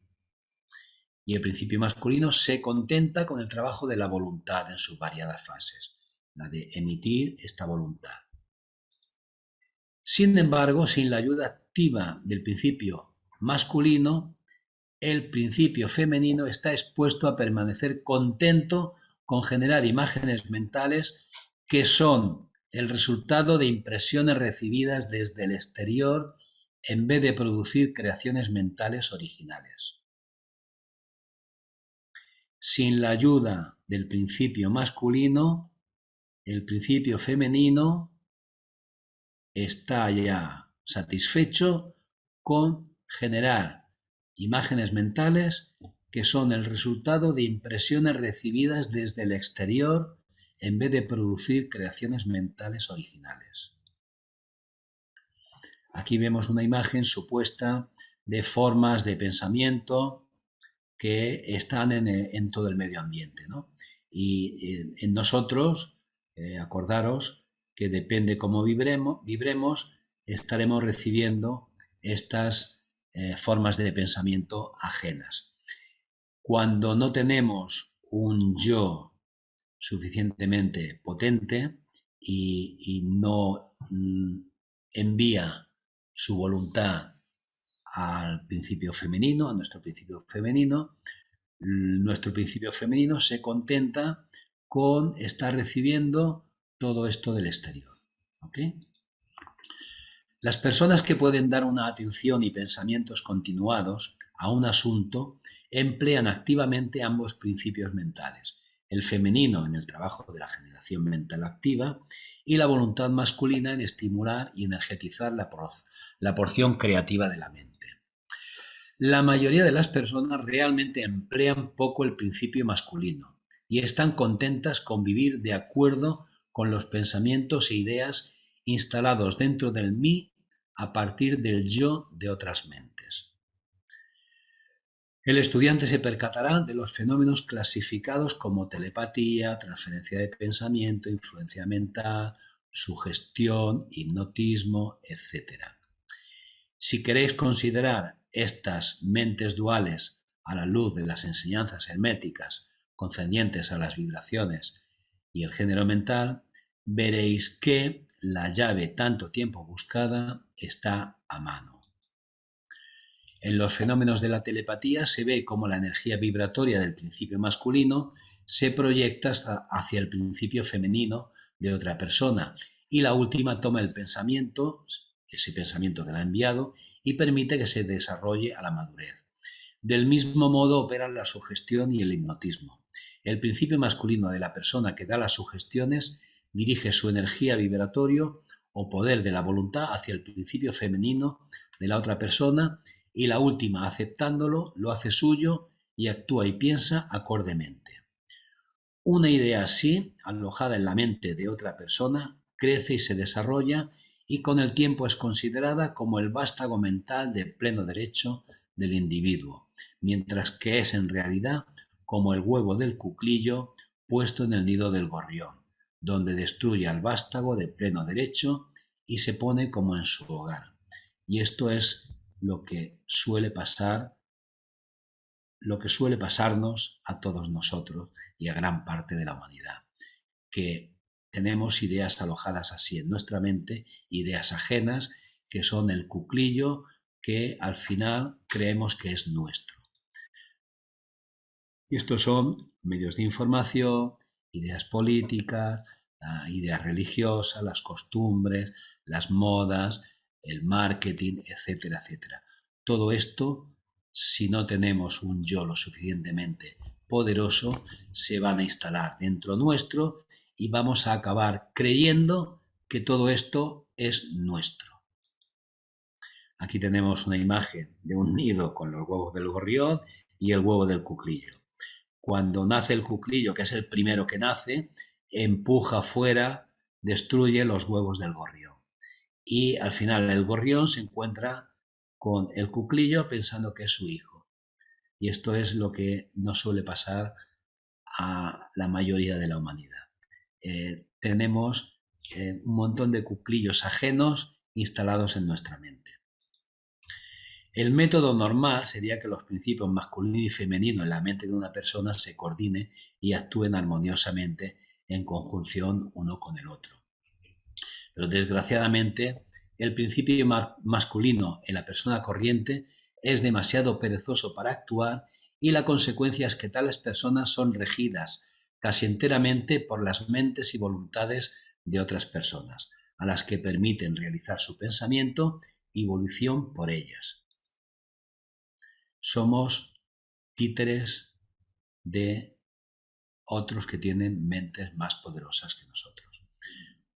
Y el principio masculino se contenta con el trabajo de la voluntad en sus variadas fases, la de emitir esta voluntad. Sin embargo, sin la ayuda activa del principio masculino, el principio femenino está expuesto a permanecer contento con generar imágenes mentales que son el resultado de impresiones recibidas desde el exterior en vez de producir creaciones mentales originales. Sin la ayuda del principio masculino, el principio femenino está ya satisfecho con generar imágenes mentales que son el resultado de impresiones recibidas desde el exterior en vez de producir creaciones mentales originales. Aquí vemos una imagen supuesta de formas de pensamiento que están en todo el medio ambiente, ¿no? Y en nosotros, acordaros que depende cómo vibremos, estaremos recibiendo estas formas de pensamiento ajenas. Cuando no tenemos un yo suficientemente potente y no envía su voluntad al principio femenino, a nuestro principio femenino se contenta con estar recibiendo todo esto del exterior. ¿Okay? Las personas que pueden dar una atención y pensamientos continuados a un asunto emplean activamente ambos principios mentales, el femenino en el trabajo de la generación mental activa y la voluntad masculina en estimular y energetizar la porción creativa de la mente. La mayoría de las personas realmente emplean poco el principio masculino y están contentas con vivir de acuerdo con los pensamientos e ideas instalados dentro del mí a partir del yo de otras mentes. El estudiante se percatará de los fenómenos clasificados como telepatía, transferencia de pensamiento, influencia mental, sugestión, hipnotismo, etc. Si queréis considerar estas mentes duales a la luz de las enseñanzas herméticas concernientes a las vibraciones y el género mental, veréis que la llave tanto tiempo buscada está a mano. En los fenómenos de la telepatía se ve cómo la energía vibratoria del principio masculino se proyecta hacia el principio femenino de otra persona y la última toma el pensamiento, ese pensamiento que la ha enviado, y permite que se desarrolle a la madurez. Del mismo modo operan la sugestión y el hipnotismo. El principio masculino de la persona que da las sugestiones dirige su energía vibratorio o poder de la voluntad hacia el principio femenino de la otra persona, y la última, aceptándolo, lo hace suyo y actúa y piensa acordemente. Una idea así, alojada en la mente de otra persona, crece y se desarrolla, y con el tiempo es considerada como el vástago mental de pleno derecho del individuo, mientras que es en realidad como el huevo del cuclillo puesto en el nido del gorrión, donde destruye al vástago de pleno derecho y se pone como en su hogar. Y esto es lo que suele pasar, lo que suele pasarnos a todos nosotros y a gran parte de la humanidad, que tenemos ideas alojadas así en nuestra mente, ideas ajenas que son el cuclillo que al final creemos que es nuestro. Y estos son medios de información, ideas políticas, ideas religiosas, las costumbres, las modas, el marketing, etcétera, etcétera. Todo esto, si no tenemos un yo lo suficientemente poderoso, se van a instalar dentro nuestro y vamos a acabar creyendo que todo esto es nuestro. Aquí tenemos una imagen de un nido con los huevos del gorrión y el huevo del cuclillo. Cuando nace el cuclillo, que es el primero que nace, empuja fuera, destruye los huevos del gorrión. Y al final el gorrión se encuentra con el cuclillo pensando que es su hijo. Y esto es lo que nos suele pasar a la mayoría de la humanidad. Tenemos un montón de cuclillos ajenos instalados en nuestra mente. El método normal sería que los principios masculino y femenino en la mente de una persona se coordinen y actúen armoniosamente en conjunción uno con el otro. Pero desgraciadamente, el principio masculino en la persona corriente es demasiado perezoso para actuar, y la consecuencia es que tales personas son regidas casi enteramente por las mentes y voluntades de otras personas, a las que permiten realizar su pensamiento y volición por ellas. Somos títeres de otros que tienen mentes más poderosas que nosotros.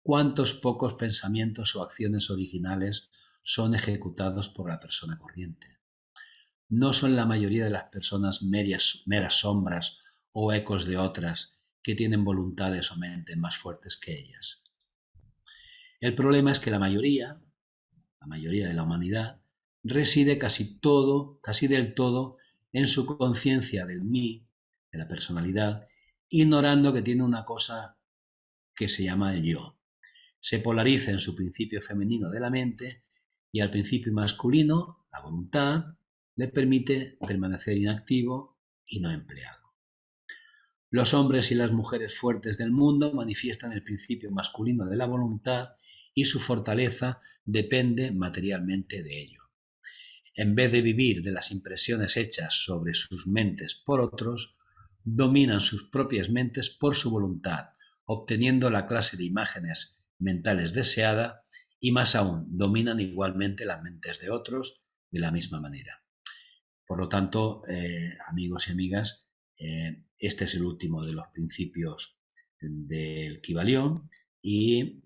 ¿Cuántos pocos pensamientos o acciones originales son ejecutados por la persona corriente? ¿No son la mayoría de las personas meras sombras o ecos de otras que tienen voluntades o mentes más fuertes que ellas? El problema es que la mayoría de la humanidad, reside casi del todo, en su conciencia del mí, de la personalidad, ignorando que tiene una cosa que se llama el yo. Se polariza en su principio femenino de la mente, y al principio masculino, la voluntad, le permite permanecer inactivo y no empleado. Los hombres y las mujeres fuertes del mundo manifiestan el principio masculino de la voluntad, y su fortaleza depende materialmente de ello. En vez de vivir de las impresiones hechas sobre sus mentes por otros, dominan sus propias mentes por su voluntad, obteniendo la clase de imágenes mentales deseada, y más aún, dominan igualmente las mentes de otros de la misma manera. Por lo tanto, amigos y amigas, este es el último de los principios del Kybalión, y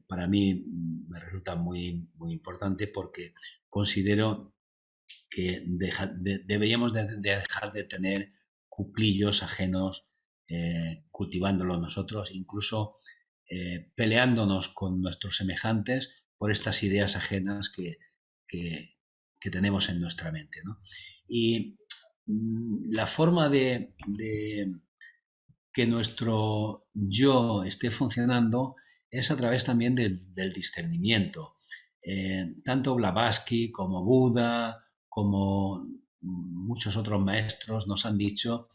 para mí me resulta muy, muy importante, porque considero que deberíamos de dejar de tener cuclillos ajenos, cultivándolos nosotros, incluso peleándonos con nuestros semejantes por estas ideas ajenas que tenemos en nuestra mente, ¿no? Y la forma de que nuestro yo esté funcionando es a través también del discernimiento. Tanto Blavatsky como Buda, como muchos otros maestros, nos han dicho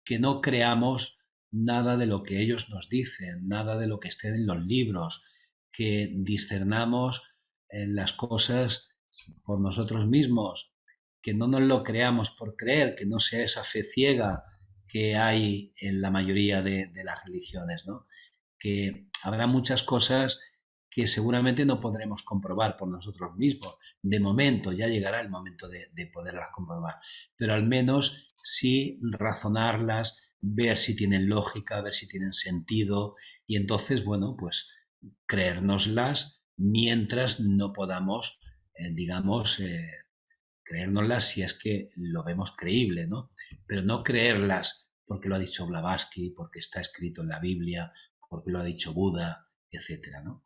que no creamos nada de lo que ellos nos dicen, nada de lo que esté en los libros, que discernamos las cosas por nosotros mismos, que no nos lo creamos por creer, que no sea esa fe ciega que hay en la mayoría de las religiones, ¿no? Que habrá muchas cosas que seguramente no podremos comprobar por nosotros mismos. De momento, ya llegará el momento de poderlas comprobar, pero al menos sí razonarlas, ver si tienen lógica, ver si tienen sentido y entonces, bueno, pues creérnoslas mientras no podamos, creérnoslas si es que lo vemos creíble, ¿no? Pero no creerlas porque lo ha dicho Blavatsky, porque está escrito en la Biblia, porque lo ha dicho Buda, etcétera, ¿no?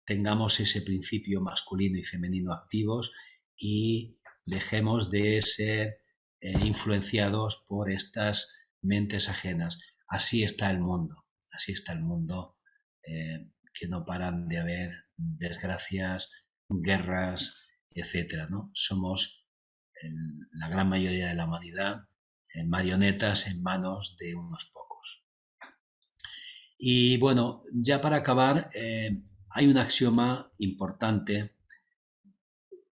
Tengamos ese principio masculino y femenino activos y dejemos de ser influenciados por estas mentes ajenas. Así está el mundo, que no paran de haber desgracias, guerras, etcétera, ¿no? Somos la gran mayoría de la humanidad marionetas en manos de unos pocos. Y bueno, ya para acabar, hay un axioma importante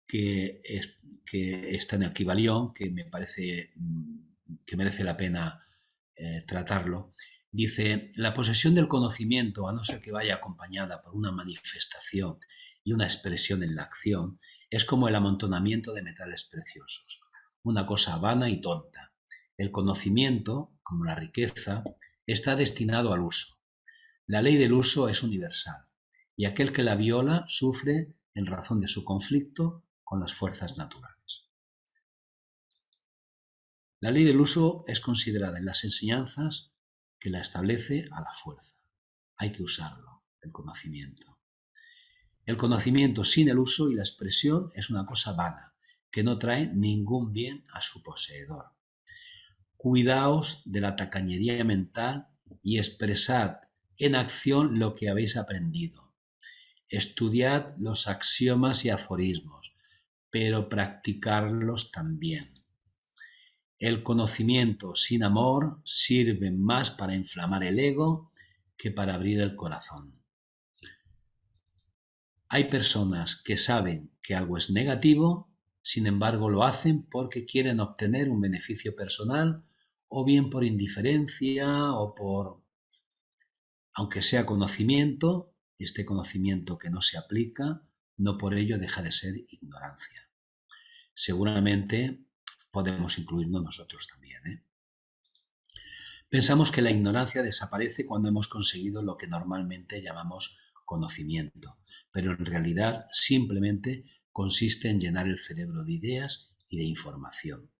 que está en el Kybalión, que me parece que merece la pena tratarlo. Dice, la posesión del conocimiento, a no ser que vaya acompañada por una manifestación y una expresión en la acción, es como el amontonamiento de metales preciosos, una cosa vana y tonta. El conocimiento, como la riqueza, está destinado al uso. La ley del uso es universal y aquel que la viola sufre en razón de su conflicto con las fuerzas naturales. La ley del uso es considerada en las enseñanzas que la establece a la fuerza. Hay que usarlo, el conocimiento. El conocimiento sin el uso y la expresión es una cosa vana, que no trae ningún bien a su poseedor. Cuidaos de la tacañería mental y expresad en acción lo que habéis aprendido. Estudiad los axiomas y aforismos, pero practicarlos también. El conocimiento sin amor sirve más para inflamar el ego que para abrir el corazón. Hay personas que saben que algo es negativo, sin embargo lo hacen porque quieren obtener un beneficio personal o bien por indiferencia o por, aunque sea conocimiento, este conocimiento que no se aplica, no por ello deja de ser ignorancia. Seguramente podemos incluirnos nosotros también, ¿eh? Pensamos que la ignorancia desaparece cuando hemos conseguido lo que normalmente llamamos conocimiento, pero en realidad simplemente consiste en llenar el cerebro de ideas y de información.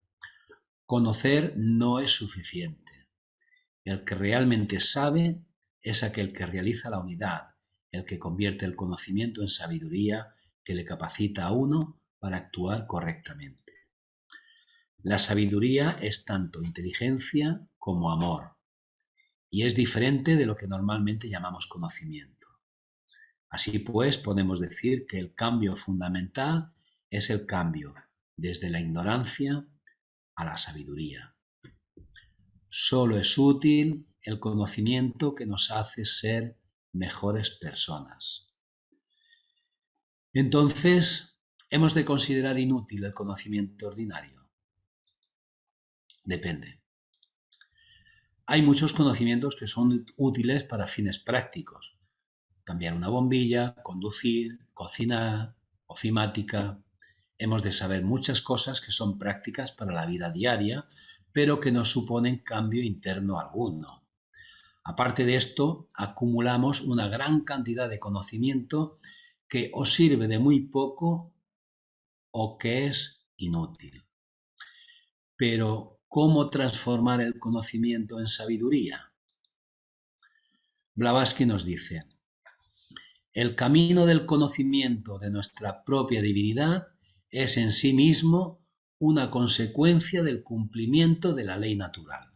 Conocer no es suficiente. El que realmente sabe es aquel que realiza la unidad, el que convierte el conocimiento en sabiduría que le capacita a uno para actuar correctamente. La sabiduría es tanto inteligencia como amor, y es diferente de lo que normalmente llamamos conocimiento. Así pues, podemos decir que el cambio fundamental es el cambio desde la ignorancia a la sabiduría. Solo es útil el conocimiento que nos hace ser mejores personas. Entonces, ¿hemos de considerar inútil el conocimiento ordinario? Depende. Hay muchos conocimientos que son útiles para fines prácticos. Cambiar una bombilla, conducir, cocinar, ofimática. Hemos de saber muchas cosas que son prácticas para la vida diaria, pero que no suponen cambio interno alguno. Aparte de esto, acumulamos una gran cantidad de conocimiento que o sirve de muy poco o que es inútil. Pero, ¿cómo transformar el conocimiento en sabiduría? Blavatsky nos dice, el camino del conocimiento de nuestra propia divinidad es en sí mismo una consecuencia del cumplimiento de la ley natural.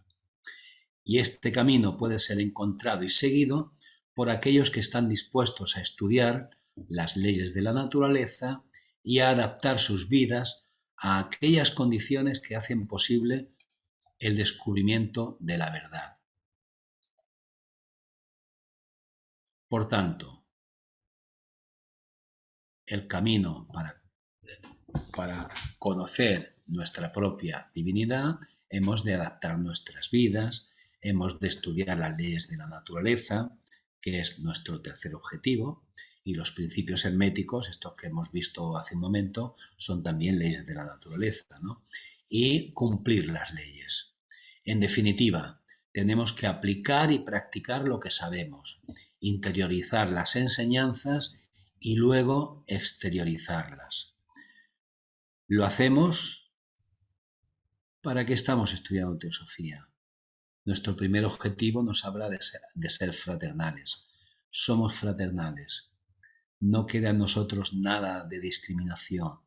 Y este camino puede ser encontrado y seguido por aquellos que están dispuestos a estudiar las leyes de la naturaleza y a adaptar sus vidas a aquellas condiciones que hacen posible el descubrimiento de la verdad. Por tanto, el camino para conocer nuestra propia divinidad, hemos de adaptar nuestras vidas, hemos de estudiar las leyes de la naturaleza, que es nuestro tercer objetivo, y los principios herméticos, estos que hemos visto hace un momento, son también leyes de la naturaleza, ¿no? Y cumplir las leyes. En definitiva, tenemos que aplicar y practicar lo que sabemos, interiorizar las enseñanzas y luego exteriorizarlas. Lo hacemos. ¿Para qué estamos estudiando teosofía? Nuestro primer objetivo nos habla de ser fraternales. Somos fraternales. No queda en nosotros nada de discriminación,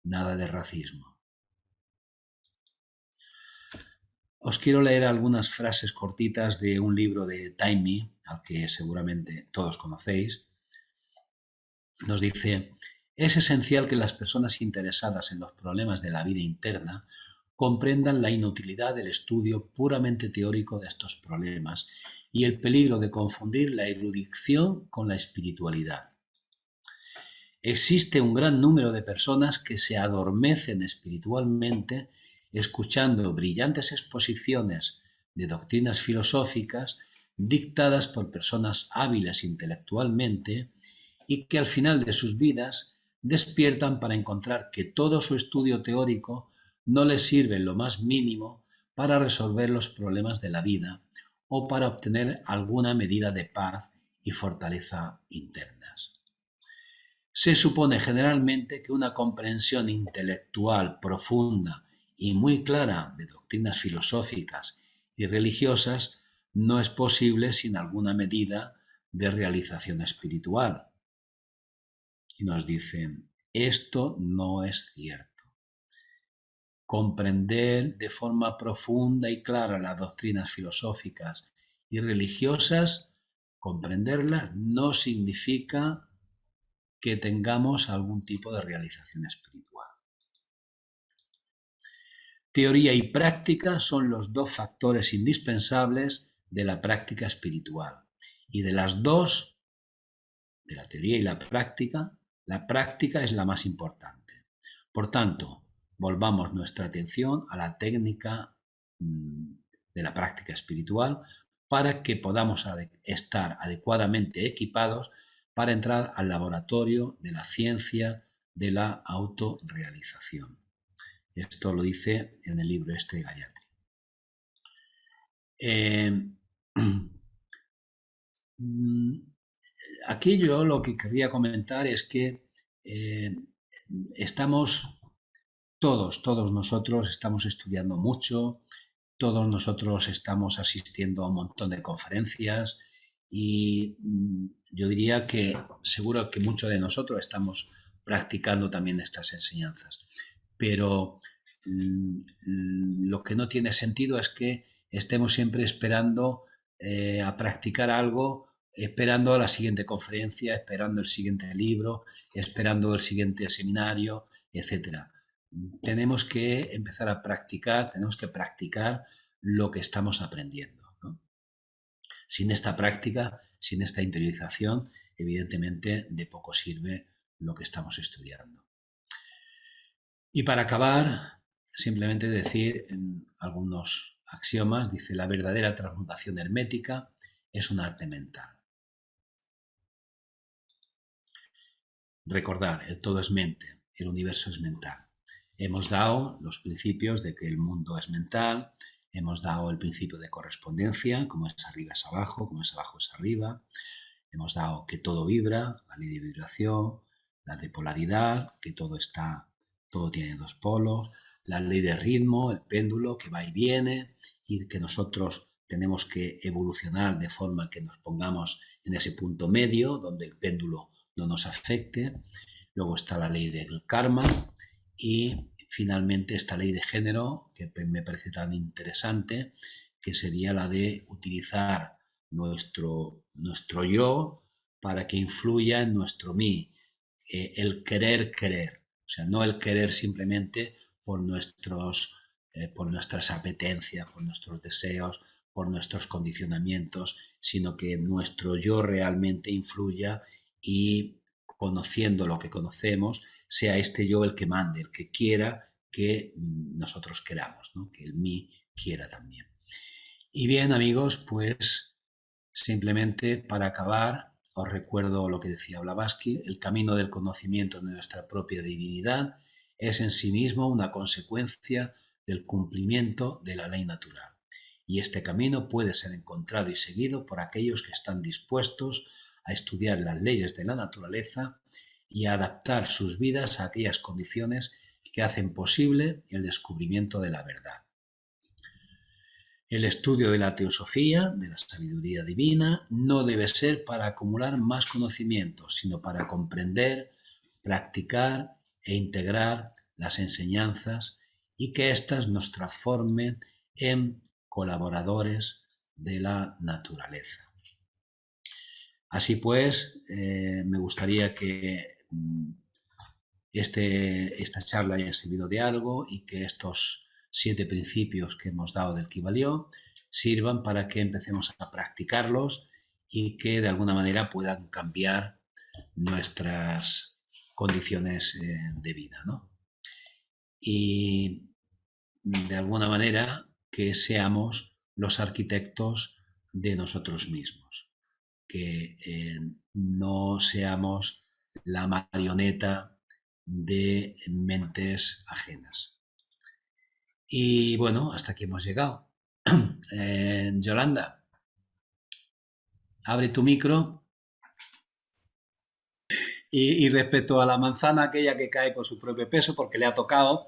nada de racismo. Os quiero leer algunas frases cortitas de un libro de Taimi, al que seguramente todos conocéis. Nos dice: es esencial que las personas interesadas en los problemas de la vida interna comprendan la inutilidad del estudio puramente teórico de estos problemas y el peligro de confundir la erudición con la espiritualidad. Existe un gran número de personas que se adormecen espiritualmente escuchando brillantes exposiciones de doctrinas filosóficas dictadas por personas hábiles intelectualmente y que al final de sus vidas despiertan para encontrar que todo su estudio teórico no les sirve en lo más mínimo para resolver los problemas de la vida o para obtener alguna medida de paz y fortaleza internas. Se supone generalmente que una comprensión intelectual profunda y muy clara de doctrinas filosóficas y religiosas no es posible sin alguna medida de realización espiritual. Y nos dicen: esto no es cierto. Comprender de forma profunda y clara las doctrinas filosóficas y religiosas, comprenderlas no significa que tengamos algún tipo de realización espiritual. Teoría y práctica son los dos factores indispensables de la práctica espiritual. Y de las dos, de la teoría y la práctica es la más importante. Por tanto, volvamos nuestra atención a la técnica de la práctica espiritual para que podamos estar adecuadamente equipados para entrar al laboratorio de la ciencia de la autorrealización. Esto lo dice en el libro de Gayatri. Aquí yo lo que quería comentar es que todos nosotros estamos estudiando mucho, todos nosotros estamos asistiendo a un montón de conferencias y yo diría que seguro que muchos de nosotros estamos practicando también estas enseñanzas. Pero lo que no tiene sentido es que estemos siempre esperando a practicar algo, esperando a la siguiente conferencia, esperando el siguiente libro, esperando el siguiente seminario, etcétera. Tenemos que empezar a practicar, tenemos que practicar lo que estamos aprendiendo, ¿no? Sin esta práctica, sin esta interiorización, evidentemente de poco sirve lo que estamos estudiando. Y para acabar, simplemente decir algunos axiomas. Dice: la verdadera transmutación hermética es un arte mental. Recordar, el todo es mente, el universo es mental. Hemos dado los principios de que el mundo es mental, hemos dado el principio de correspondencia, como es arriba es abajo, como es abajo es arriba. Hemos dado que todo vibra, la ley de vibración, la de polaridad, que todo tiene dos polos, la ley de ritmo, el péndulo que va y viene, y que nosotros tenemos que evolucionar de forma que nos pongamos en ese punto medio donde el péndulo no nos afecte. Luego está la ley del karma y finalmente esta ley de género, que me parece tan interesante, que sería la de utilizar nuestro yo para que influya en nuestro mí, el querer, o sea, no el querer simplemente por nuestras apetencias, por nuestros deseos, por nuestros condicionamientos, sino que nuestro yo realmente influya y, conociendo lo que conocemos, sea este yo el que mande, el que quiera que nosotros queramos, ¿no? Que el mí quiera también. Y bien, amigos, pues Simplemente para acabar, os recuerdo lo que decía Blavatsky: el camino del conocimiento de nuestra propia divinidad es en sí mismo una consecuencia del cumplimiento de la ley natural. Y este camino puede ser encontrado y seguido por aquellos que están dispuestos a estudiar las leyes de la naturaleza y a adaptar sus vidas a aquellas condiciones que hacen posible el descubrimiento de la verdad. El estudio de la teosofía, de la sabiduría divina, no debe ser para acumular más conocimientos, sino para comprender, practicar e integrar las enseñanzas y que éstas nos transformen en colaboradores de la naturaleza. Así pues, me gustaría que esta charla haya servido de algo y que estos 7 principios que hemos dado del Kybalión sirvan para que empecemos a practicarlos y que de alguna manera puedan cambiar nuestras condiciones de vida, ¿no? Y de alguna manera que seamos los arquitectos de nosotros mismos, que no seamos la marioneta de mentes ajenas. Y bueno, hasta aquí hemos llegado. Yolanda, abre tu micro. Y respecto a la manzana aquella que cae por su propio peso, porque le ha tocado,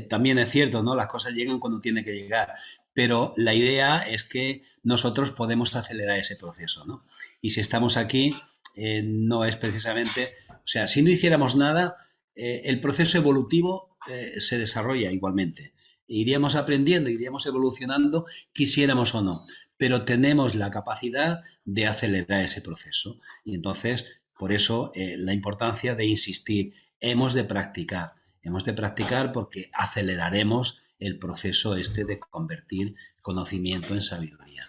también es cierto, ¿no? Las cosas llegan cuando tienen que llegar. Pero la idea es que nosotros podemos acelerar ese proceso, ¿no? Y si estamos aquí, no es precisamente... O sea, si no hiciéramos nada, el proceso evolutivo se desarrolla igualmente. Iríamos aprendiendo, iríamos evolucionando, quisiéramos o no. Pero tenemos la capacidad de acelerar ese proceso. Y entonces, por eso, la importancia de insistir. Hemos de practicar porque aceleraremos el proceso este de convertir conocimiento en sabiduría.